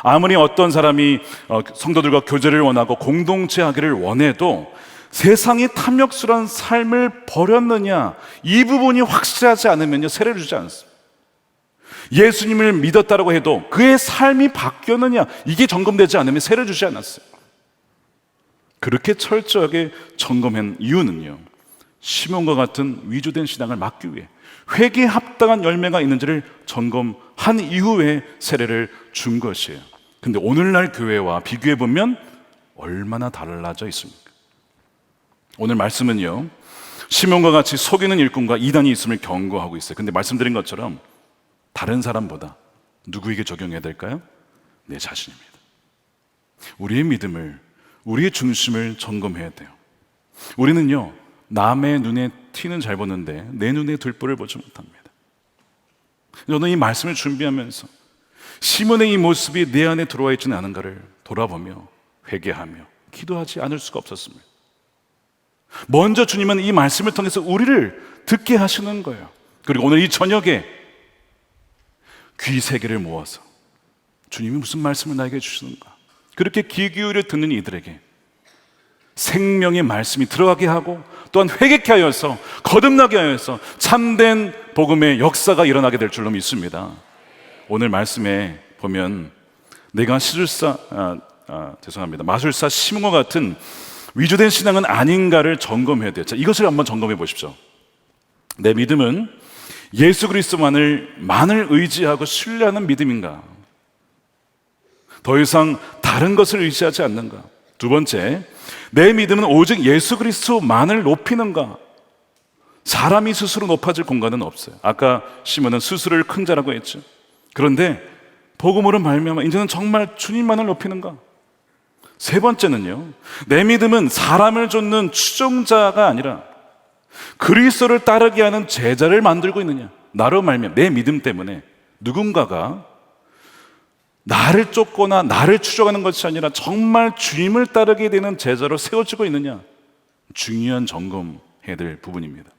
Speaker 1: 아무리 어떤 사람이 성도들과 교제를 원하고 공동체 하기를 원해도 세상의 탐욕스러운 삶을 버렸느냐, 이 부분이 확실하지 않으면요 세례를 주지 않습니다. 예수님을 믿었다고 해도 그의 삶이 바뀌었느냐, 이게 점검되지 않으면 세례를 주지 않았어요. 그렇게 철저하게 점검한 이유는요, 시몬과 같은 위조된 신앙을 막기 위해 회개에 합당한 열매가 있는지를 점검한 이후에 세례를 준 것이에요. 근데 오늘날 교회와 비교해 보면 얼마나 달라져 있습니까? 오늘 말씀은요, 시몬과 같이 속이는 일꾼과 이단이 있음을 경고하고 있어요. 근데 말씀드린 것처럼 다른 사람보다 누구에게 적용해야 될까요? 내 자신입니다. 우리의 믿음을, 우리의 중심을 점검해야 돼요. 우리는요, 남의 눈에 티는 잘 보는데 내 눈에 들보를 보지 못합니다. 저는 이 말씀을 준비하면서 시몬의 이 모습이 내 안에 들어와 있지는 않은가를 돌아보며 회개하며 기도하지 않을 수가 없었습니다. 먼저 주님은 이 말씀을 통해서 우리를 듣게 하시는 거예요. 그리고 오늘 이 저녁에 귀 세 개를 모아서 주님이 무슨 말씀을 나에게 주시는가, 그렇게 귀 기울여 듣는 이들에게 생명의 말씀이 들어가게 하고 또한 회개케 하여서 거듭나게 하여서 참된 복음의 역사가 일어나게 될 줄로 믿습니다. 오늘 말씀에 보면 내가 마술사 시몬과 같은 위조된 신앙은 아닌가를 점검해야 돼요. 자, 이것을 한번 점검해 보십시오. 내 믿음은 예수 그리스도만을 의지하고 신뢰하는 믿음인가? 더 이상 다른 것을 의지하지 않는가? 두 번째, 내 믿음은 오직 예수 그리스도만을 높이는가? 사람이 스스로 높아질 공간은 없어요. 아까 시몬은 스스로를 큰 자라고 했죠. 그런데 복음으로 말미암아 이제는 정말 주님만을 높이는가? 세 번째는요, 내 믿음은 사람을 좇는 추종자가 아니라 그리스도를 따르게 하는 제자를 만들고 있느냐? 나로 말미암아 내 믿음 때문에 누군가가 나를 쫓거나 나를 추종하는 것이 아니라 정말 주님을 따르게 되는 제자로 세워지고 있느냐? 중요한 점검해야 될 부분입니다.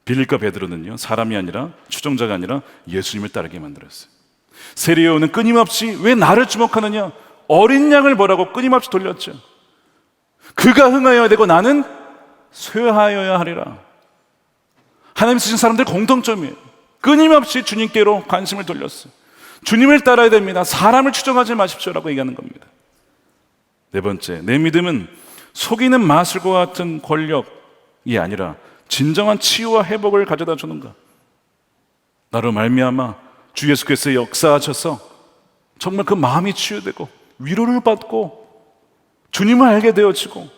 Speaker 1: 빌립과 베드로는요, 사람이 아니라 추종자가 아니라 예수님을 따르게 만들었어요. 세리요는 끊임없이 왜 나를 주목하느냐? 어린 양을 보라고 끊임없이 돌렸죠. 그가 흥하여야 되고 나는 쇠하여야 하리라. 하나님 쓰신 사람들 공통점이에요. 끊임없이 주님께로 관심을 돌렸어요. 주님을 따라야 됩니다. 사람을 추종하지 마십시오라고 얘기하는 겁니다. 네 번째, 내 믿음은 속이는 마술과 같은 권력이 아니라 진정한 치유와 회복을 가져다 주는가? 나로 말미암아 주 예수께서 역사하셔서 정말 그 마음이 치유되고 위로를 받고 주님을 알게 되어지고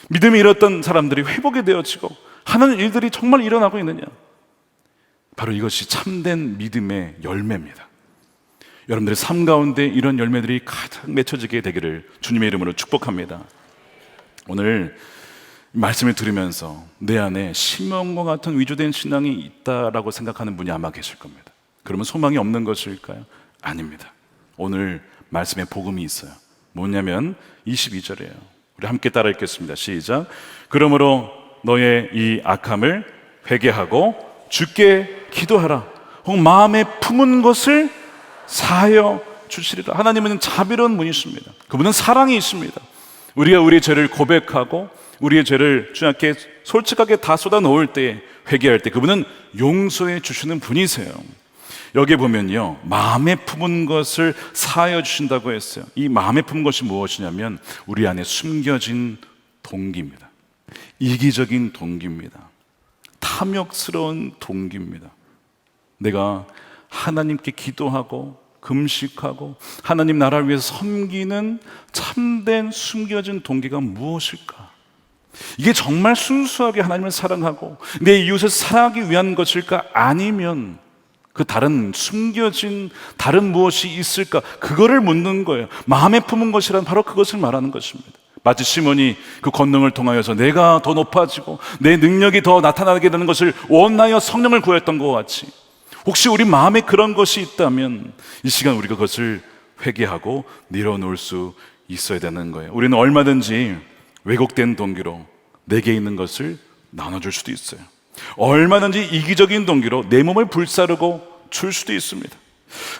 Speaker 1: 믿음이 잃었던 사람들이 회복이 되어지고 하는 일들이 정말 일어나고 있느냐? 바로 이것이 참된 믿음의 열매입니다. 여러분들의 삶 가운데 이런 열매들이 가득 맺혀지게 되기를 주님의 이름으로 축복합니다. 오늘 말씀을 들으면서 내 안에 시몬과 같은 위조된 신앙이 있다라고 생각하는 분이 아마 계실 겁니다. 그러면 소망이 없는 것일까요? 아닙니다. 오늘 말씀에 복음이 있어요. 뭐냐면 22절이에요. 우리 함께 따라 읽겠습니다. 시작. 그러므로 너의 이 악함을 회개하고 주께 기도하라. 혹 마음에 품은 것을 사하여 주시리라. 하나님은 자비로운 분이십니다. 그분은 사랑이 있습니다. 우리가 우리의 죄를 고백하고 우리의 죄를 주님 앞에 솔직하게 다 쏟아 놓을 때, 회개할 때 그분은 용서해 주시는 분이세요. 여기 보면요, 마음에 품은 것을 사하여 주신다고 했어요. 이 마음에 품은 것이 무엇이냐면 우리 안에 숨겨진 동기입니다. 이기적인 동기입니다. 탐욕스러운 동기입니다. 내가 하나님께 기도하고 금식하고 하나님 나라를 위해서 섬기는 참된 숨겨진 동기가 무엇일까? 이게 정말 순수하게 하나님을 사랑하고 내 이웃을 사랑하기 위한 것일까? 아니면 그 다른 숨겨진 다른 무엇이 있을까? 그거를 묻는 거예요. 마음에 품은 것이란 바로 그것을 말하는 것입니다. 마치 시몬이 그 권능을 통하여서 내가 더 높아지고 내 능력이 더 나타나게 되는 것을 원하여 성령을 구했던 것 같이, 혹시 우리 마음에 그런 것이 있다면 이 시간 우리가 그것을 회개하고 내려놓을 수 있어야 되는 거예요. 우리는 얼마든지 왜곡된 동기로 내게 있는 것을 나눠줄 수도 있어요. 얼마든지 이기적인 동기로 내 몸을 불사르고 줄 수도 있습니다.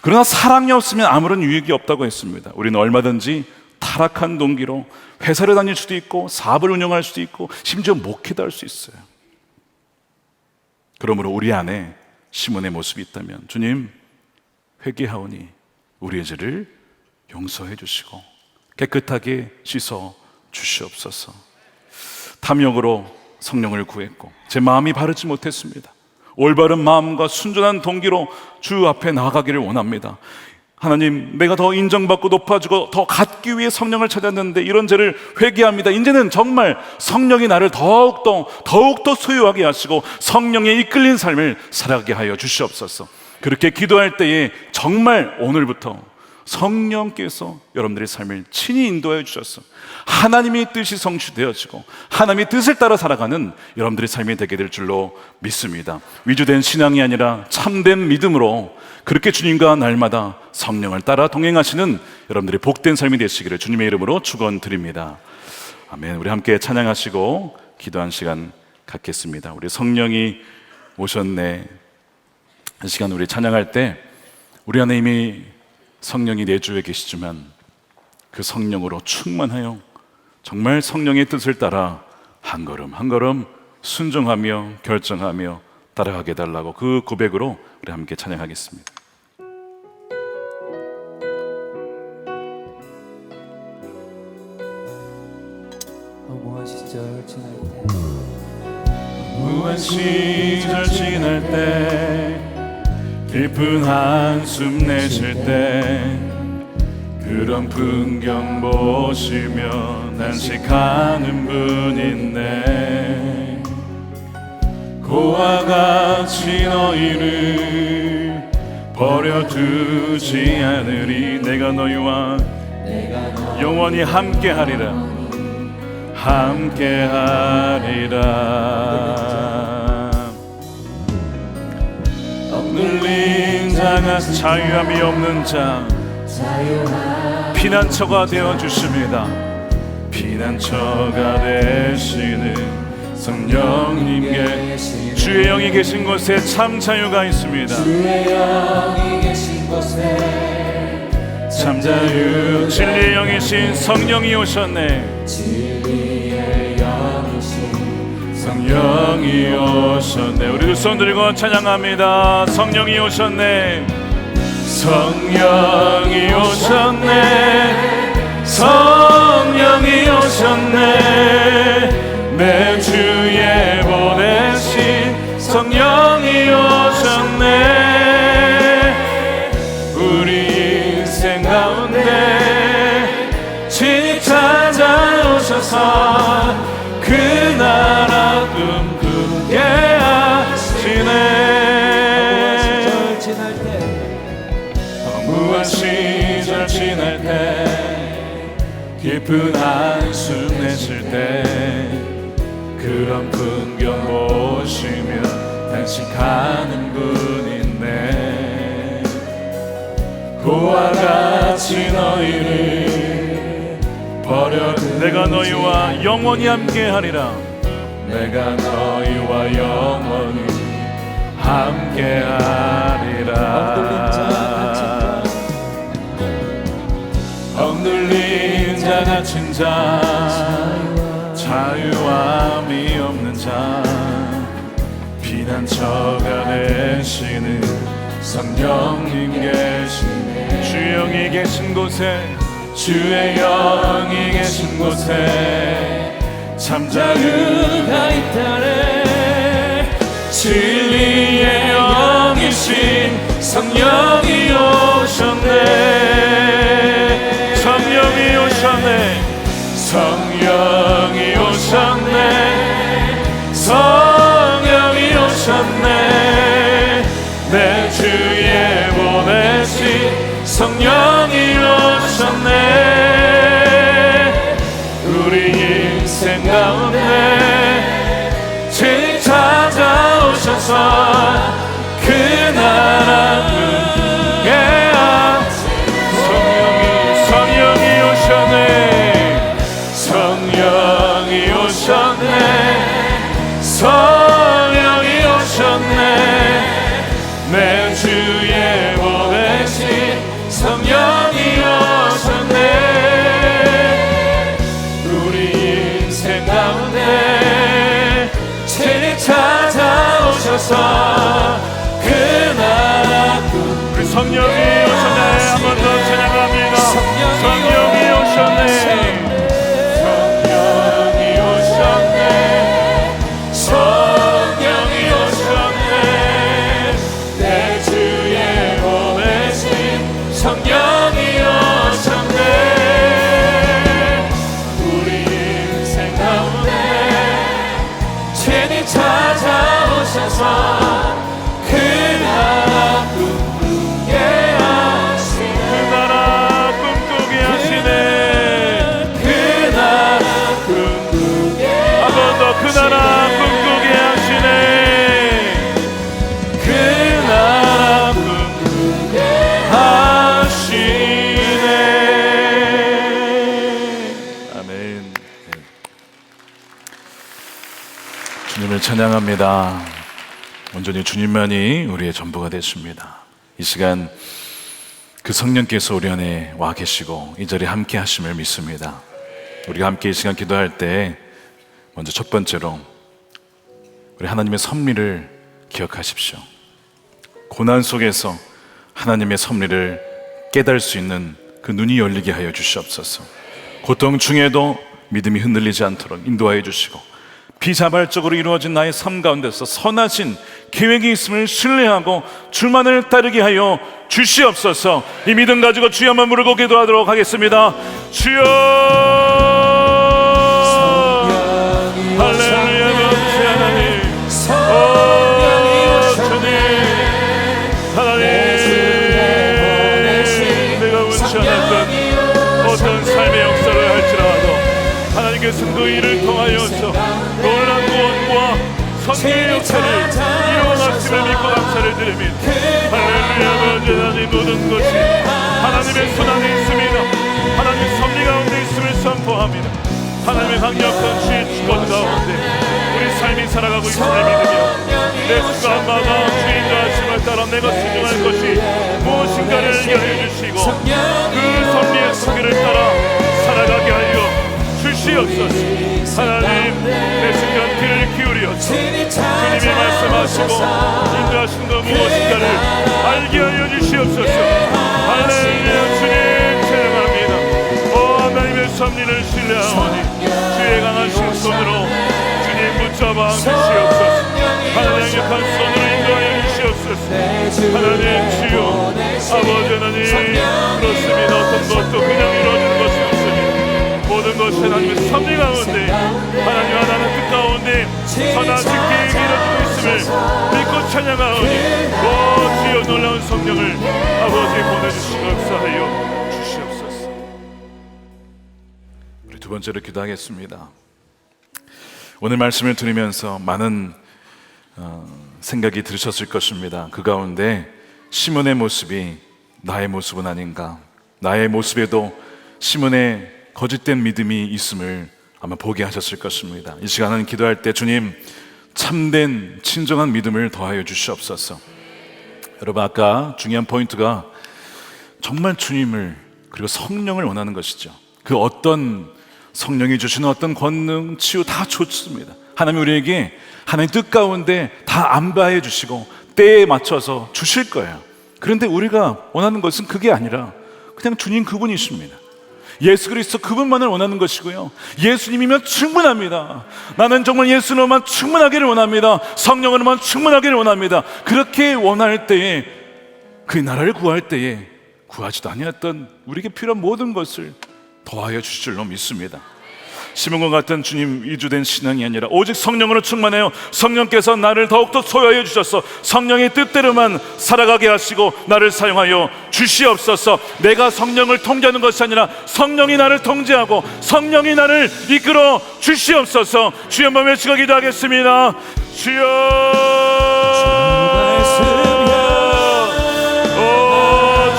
Speaker 1: 그러나 사랑이 없으면 아무런 유익이 없다고 했습니다. 우리는 얼마든지 타락한 동기로 회사를 다닐 수도 있고 사업을 운영할 수도 있고 심지어 목회도 할 수 있어요. 그러므로 우리 안에 시몬의 모습이 있다면 주님, 회개하오니 우리의 죄를 용서해 주시고 깨끗하게 씻어 주시옵소서. 탐욕으로 성령을 구했고 제 마음이 바르지 못했습니다. 올바른 마음과 순전한 동기로 주 앞에 나아가기를 원합니다. 하나님, 내가 더 인정받고 높아지고 더 갖기 위해 성령을 찾았는데 이런 죄를 회개합니다. 이제는 정말 성령이 나를 더욱더 소유하게 하시고 성령에 이끌린 삶을 살아가게 하여 주시옵소서. 그렇게 기도할 때에 정말 오늘부터 성령께서 여러분들의 삶을 친히 인도하여 주셔서 하나님의 뜻이 성취되어지고 하나님의 뜻을 따라 살아가는 여러분들의 삶이 되게 될 줄로 믿습니다. 위조된 신앙이 아니라 참된 믿음으로 그렇게 주님과 날마다 성령을 따라 동행하시는 여러분들의 복된 삶이 되시기를 주님의 이름으로 축원드립니다. 아멘. 우리 함께 찬양하시고 기도한 시간 갖겠습니다. 우리 성령이 오셨네. 이 시간 우리 찬양할 때 우리 안에 이미 성령이 내주에 계시지만 그 성령으로 충만하여 정말 성령의 뜻을 따라 한 걸음 한 걸음 순종하며 결정하며 따라가게 달라고 그 고백으로 우리 함께 찬양하겠습니다.
Speaker 2: 무한 시절 지날 때
Speaker 1: 무한 시절 지날 때 깊은 한숨 내쉴 때 그런 풍경 보시며 단식하는 분 있네. 고와 같이 너희를 버려두지 않으리. 내가 너희와 영원히 함께하리라. 함께하리라. 억눌린 자가 자유함이 없는 자 피난처가 되어주십니다. 피난처가 되시는 성령님께 주의 영이 계신 곳에 참 자유가 있습니다.
Speaker 2: 주의 영이 계신 곳에
Speaker 1: 참 자유. 진리의 영이신 성령이 오셨네.
Speaker 2: 진리의 영이신
Speaker 1: 성령이 오셨네. 우리 두 손 들고 찬양합니다. 성령이 오셨네. 성령이 오셨네. 성령이 오셨네. 내 주에 보내신 성령이 오셨네. 우리 인생 가운데 친히 찾아오셔서 그 나라 꿈꾸게 하시네.
Speaker 2: 지날 때
Speaker 1: 무한 시절 지날 때 깊은 한숨 내쉴 때 그런 풍경 보시며 단식하는 분 있네. 고와 같이 너희를 버려 내가 너희와 영원히 함께하리라. 내가 너희와 영원히 함께하리라. 억눌린 자 갇힌 자 자유함이 없는 자 피난처가 되시는 성령님 계시네. 주의 영이 계신 곳에 주의 영이 계신 곳에 참 자유가 있다네. 진리의 영이신 성령이 오셨네. 성령이 오셨네. 성령이 오셨네. 성령이 오셨네. 내 주에 보내신 성령이 오셨네. 우리 인생 가운데 친히 찾아오셔서 그 나라 꿈꾸게 성령이 오셨네. 성령이 오셨네. 성령이 오셨네. 내 주에 보내신 성령이 오셨네. 우리 인생 가운데 친히 찾아오셔서 그 나라 우리 성령이 오셨네. 한 번 더 찬양합니다. 성령이 오셨네. 성령이 오셨네. 성령이 오셨네. 내 주에 보내신 성령이 오셨네. 우리 인생 가운데 친히 찾아오셔서 그 나라 꿈꾸게 하시네. 그 나라 꿈꾸게 하시네. 그 나라 꿈꾸게 한 번 더 그 나라 꿈꾸게 하시네. 그 나라 꿈꾸게 하시네. 아멘. 주님을 찬양합니다. 온전히 주님만이 우리의 전부가 되십니다. 이 시간 그 성령께서 우리 안에 와 계시고 이 자리에 함께 하심을 믿습니다. 우리가 함께 이 시간 기도할 때 먼저 첫 번째로 우리 하나님의 섭리를 기억하십시오. 고난 속에서 하나님의 섭리를 깨달을 수 있는 그 눈이 열리게 하여 주시옵소서. 고통 중에도 믿음이 흔들리지 않도록 인도하여 주시고 비자발적으로 이루어진 나의 삶 가운데서 선하신 계획이 있음을 신뢰하고 주만을 따르게 하여 주시옵소서. 이 믿음 가지고 주여 한번 부르고 기도하도록 하겠습니다. 주여, 할렐루야. 감사 하나님, 주님, 하나님, 내가 원치 않았던 어떤 삶의 역사를 할지라도 하나님께서 그 일을 통하여서 놀라운 구원과 선교의 역사를 이루어가심을 믿고 감사를 드립니다. 할렐루야. 하나님, 모든 것이 하나님의 손 안에 있습니다. 하나님 섭리 가운데 있음을 선포합니다. 하나님의 강력한 주의 주권 가운데 우리 삶이 살아가고 있음을 믿으며 내 수가 마가 주의 인도하심을 따라 내가 순종할 것이 무엇인가를 알게 하여 주시고 그 섭리의 소개를 따라 살아가게 하여 주시옵소서. 하나님, 내 순간 귀를 기울여서 주님이 말씀하시고 인도하신 것 무엇인가를 알게 하여 주시옵소서. 할렐루야. 주님 찬양합니다. 하나님의 섭리를 신뢰하오니 주의 강하신 손으로 주님 붙잡아 주시옵소서. 하나님 약한 손으로 인도하여 주시옵소서. 하나님 주여, 아버지 하나님, 그렇습니다. 어떤 것도 그냥 이루어지는 것이 없습니다. 모든 것이 하나님의 섭리 가운데 하나님 하나님 뜻 가운데 선한 계획이 이루어지고 있음을 믿고 찬양하오니 주여 놀라운 성령을 아버지 보내주시고 역사하여 주시옵소서. 우리 두 번째로 기도하겠습니다. 오늘 말씀을 들으면서 많은 생각이 들으셨을 것입니다. 그 가운데 시몬의 모습이 나의 모습은 아닌가, 나의 모습에도 시몬의 거짓된 믿음이 있음을 아마 보게 하셨을 것입니다. 이 시간은 기도할 때 주님, 참된 진정한 믿음을 더하여 주시옵소서. 여러분, 아까 중요한 포인트가 정말 주님을 그리고 성령을 원하는 것이죠. 그 어떤 성령이 주시는 어떤 권능, 치유 다 좋습니다. 하나님 우리에게 하나님 뜻 가운데 다 안배해 주시고 때에 맞춰서 주실 거예요. 그런데 우리가 원하는 것은 그게 아니라 그냥 주님 그분이십니다. 예수 그리스도 그분만을 원하는 것이고요, 예수님이면 충분합니다. 나는 정말 예수님만 충분하기를 원합니다. 성령으로만 충분하기를 원합니다. 그렇게 원할 때에, 그 나라를 구할 때에 구하지도 아니었던 우리에게 필요한 모든 것을 더하여 주실 줄로 믿습니다. 시몬과 같은 주님 위주된 신앙이 아니라 오직 성령으로 충만해요. 성령께서 나를 더욱더 소유하여 주셔서 성령의 뜻대로만 살아가게 하시고 나를 사용하여 주시옵소서. 내가 성령을 통제하는 것이 아니라 성령이 나를 통제하고 성령이 나를 이끌어 주시옵소서. 주여 한번 외치고 기도하겠습니다. 주여,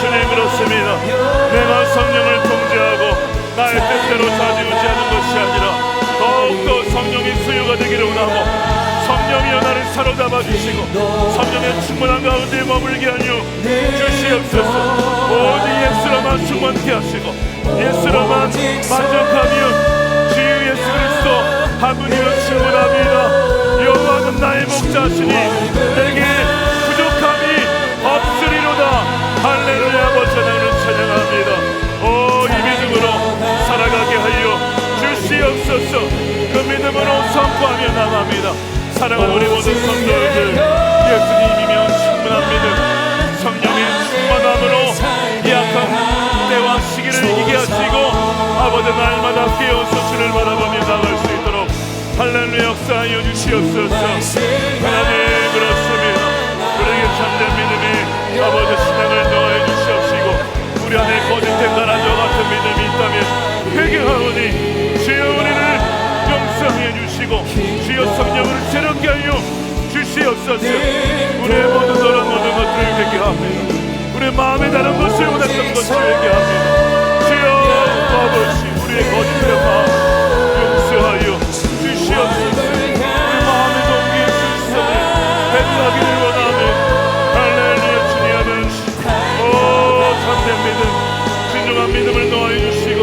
Speaker 1: 주님 그렇습니다. 내가 성령을 통제하고 나의 뜻대로 좌지우지 하는 것이 아니라 더욱더 성령이 수요가 되기를 원하고 성령이여 나를 사로잡아 주시고 성령의 충만한 가운데 머물게 하여 주시옵소서. 오직 예수로만 충만케 하시고 예수로만 만족하며 주 예수 그리스도 한 분이면 충분합니다. 여호와는 나의 목자시니 내게 부족함이 없으리로다. 할렐루야. 아버지 하나님을 찬양합니다. 이 믿음으로 살아가게 하여 주시옵소서. 그 믿음으로 선포하며 나갑니다. 사랑하는 우리 모든 성도들, 예수님이면 충분한 믿음, 성령의 충만함으로 약한 때와 시기를 이기게 하시고 아버지 날마다 깨어서 주를 바라보며 나갈 수 있도록 할렐루야 역사하여 주시옵소서. 하나님 그렇습니다. 우리에게 참된 믿음이 아버지 신앙을 더하여 주시옵시고 우리 안에 거짓된 가라지와 같은 믿음이 있다면 회개하오니 주여 우리를 용서해 주시고 주여 성령을 새롭게 하여 주시옵소서. 우리의 모든 더러운 모든 것들을 회개합니다. 우리의 마음에 다른 것을 원했던 것을 회개합니다. 주여 아버지 우리의 거짓된 마음 용서하여 주시옵소서. 우리 마음의 동기의 질서를 회개하기를 원하며 할렐루야. 주님 참된 믿음, 진정한 믿음을 더하여 주시고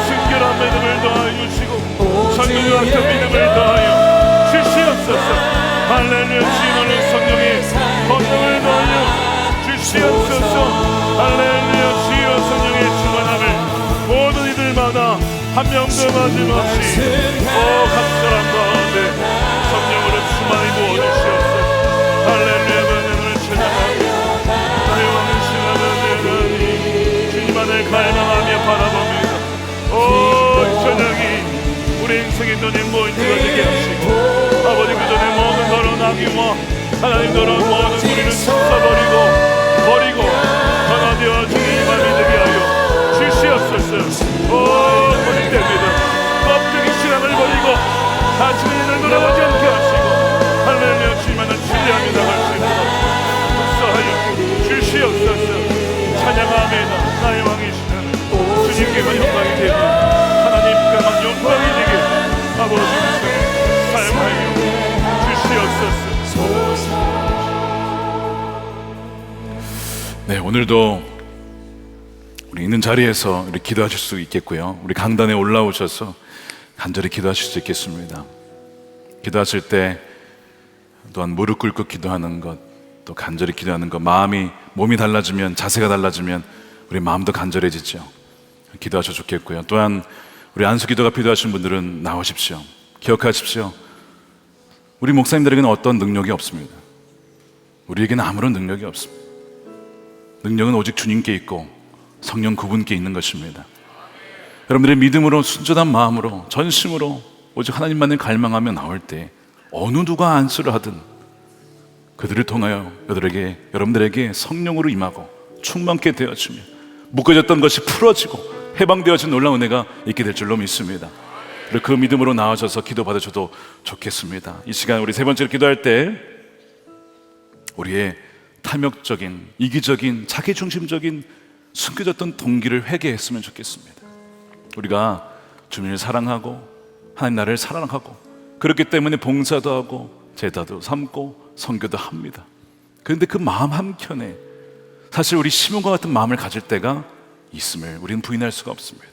Speaker 1: 순결한 믿음을 더하여 주시고 성령과 같은 믿음을 더하여 주시옵소서. 할렐루야. 주님은 성령의 권능을 더하여 주시옵소서. 할렐루야. 주여 성령의 충만함을 모든 이들마다 한 명도 빠짐없이 각 사람 가운데 갈망하며 바라봅니다. 이 저녁이 우리 인생의 눈이 모인 때가 되게 하시고, 아버지 그 전에 모든 더러운 악의와 하나님 더러운 모든 우리는 버리고 변화되어 주님 맘이 되게 하여 주시옵소서. 고집됩니다. 껍데기 신앙을 버리고 다시는 이를 돌아보지 않게 하시고, 하나님의 주님만을 신뢰하며 나갈 수 있도록 역사하여 주시옵소서. 찬양합니다. 나의 왕이시는 주님께만 영광이 되고 하나님께만 영광이 되게 아버지 사용하여 주시옵소서. 네, 오늘도 우리 있는 자리에서 우리 기도하실 수 있겠고요, 우리 강단에 올라오셔서 간절히 기도하실 수 있겠습니다. 기도하실 때 또한 무릎 꿇고 기도하는 것, 또 간절히 기도하는 것, 몸이 달라지면, 자세가 달라지면 우리 마음도 간절해지죠. 기도하셔도 좋겠고요. 또한 우리 안수 기도가 필요하신 분들은 나오십시오. 기억하십시오. 우리 목사님들에게는 어떤 능력이 없습니다. 우리에게는 아무런 능력이 없습니다. 능력은 오직 주님께 있고 성령 그분께 있는 것입니다. 여러분들의 믿음으로, 순전한 마음으로, 전심으로 오직 하나님만을 갈망하며 나올 때 어느 누가 안수를 하든 그들을 통하여 여러분들에게 성령으로 임하고 충만케 되어지며 묶어졌던 것이 풀어지고 해방되어진 놀라운 은혜가 있게 될 줄로 믿습니다. 그리고 그 믿음으로 나아져서 기도 받으셔도 좋겠습니다. 이 시간 우리 세 번째로 기도할 때 우리의 탐욕적인, 이기적인, 자기중심적인 숨겨졌던 동기를 회개했으면 좋겠습니다. 우리가 주님을 사랑하고 하나님 나라를 사랑하고 그렇기 때문에 봉사도 하고 제사도 삼고 선교도 합니다. 그런데 그 마음 한켠에 사실 우리 시몬과 같은 마음을 가질 때가 있음을 우리는 부인할 수가 없습니다.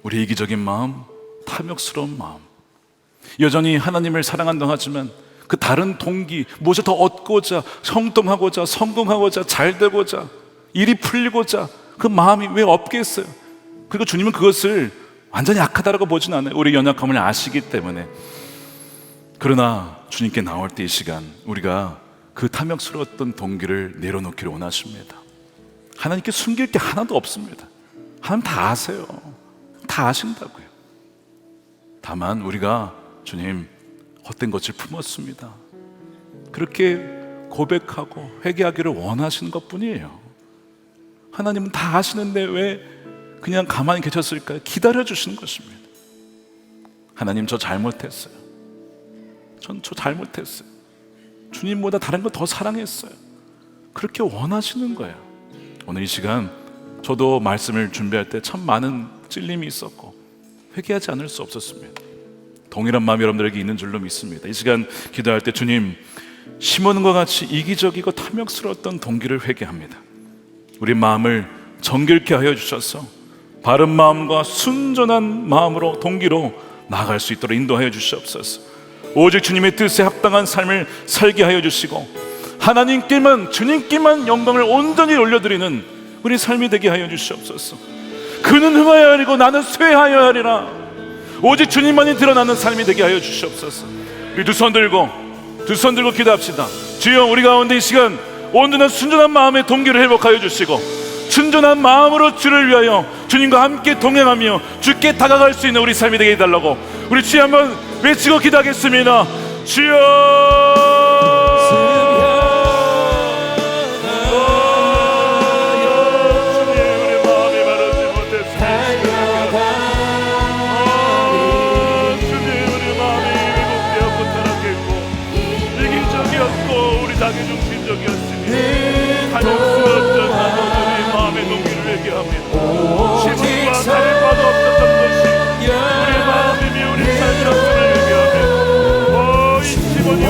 Speaker 1: 우리 이기적인 마음, 탐욕스러운 마음, 여전히 하나님을 사랑한다고 하지만 그 다른 동기, 무엇을 더 얻고자, 형통하고자, 성공하고자, 잘되고자, 일이 풀리고자 그 마음이 왜 없겠어요? 그리고 주님은 그것을 완전히 악하다라고 보진 않아요. 우리 연약함을 아시기 때문에. 그러나 주님께 나올 때 이 시간 우리가 그 탐욕스러웠던 동기를 내려놓기를 원하십니다. 하나님께 숨길 게 하나도 없습니다. 하나님 다 아세요. 다 아신다고요. 다만 우리가 주님 헛된 것을 품었습니다, 그렇게 고백하고 회개하기를 원하시는 것뿐이에요. 하나님은 다 아시는데 왜 그냥 가만히 계셨을까요? 기다려주시는 것입니다. 하나님, 저 잘못했어요. 저 잘못했어요. 주님보다 다른 거 더 사랑했어요. 그렇게 원하시는 거예요. 오늘 이 시간 저도 말씀을 준비할 때 참 많은 찔림이 있었고 회개하지 않을 수 없었습니다. 동일한 마음이 여러분들에게 있는 줄로 믿습니다. 이 시간 기도할 때 주님, 시몬과 같이 이기적이고 탐욕스러웠던 동기를 회개합니다. 우리 마음을 정결케 하여 주셔서 바른 마음과 순전한 마음으로, 동기로 나아갈 수 있도록 인도하여 주시옵소서. 오직 주님의 뜻에 합당한 삶을 살게 하여 주시고 하나님께만, 주님께만 영광을 온전히 올려드리는 우리 삶이 되게 하여 주시옵소서. 그는 흥하여 하리고 나는 쇠하여 하리라. 오직 주님만이 드러나는 삶이 되게 하여 주시옵소서. 우리 두 손 들고 기도합시다. 주여, 우리 가운데 이 시간 온전한 순전한 마음의 동기를 회복하여 주시고 순전한 마음으로 주를 위하여 주님과 함께 동행하며 주께 다가갈 수 있는 우리 삶이 되게 해달라고 우리 주여 한번 외치고 기도하겠습니다. 주여, 자기중심적이었으니 탐욕스러웠던 우리 마음의 동기를 회개합니다. 시몬과 다를 바도 없었던 것이 우리 마음이며 우리 삶이었음을 회개합니다. 이 시몬이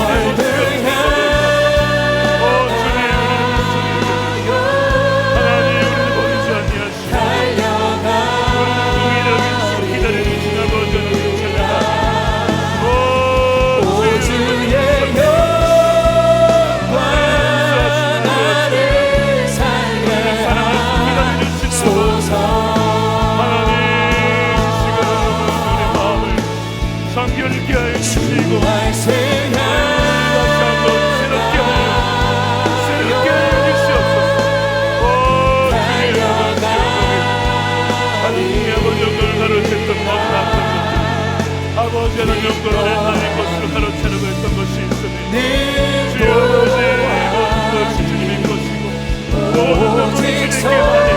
Speaker 3: 언제나 영광을 하나님 것으로 가로채려고 했던 것이 있으니 주여 오직 주님의 것이고 모든 것이 주님께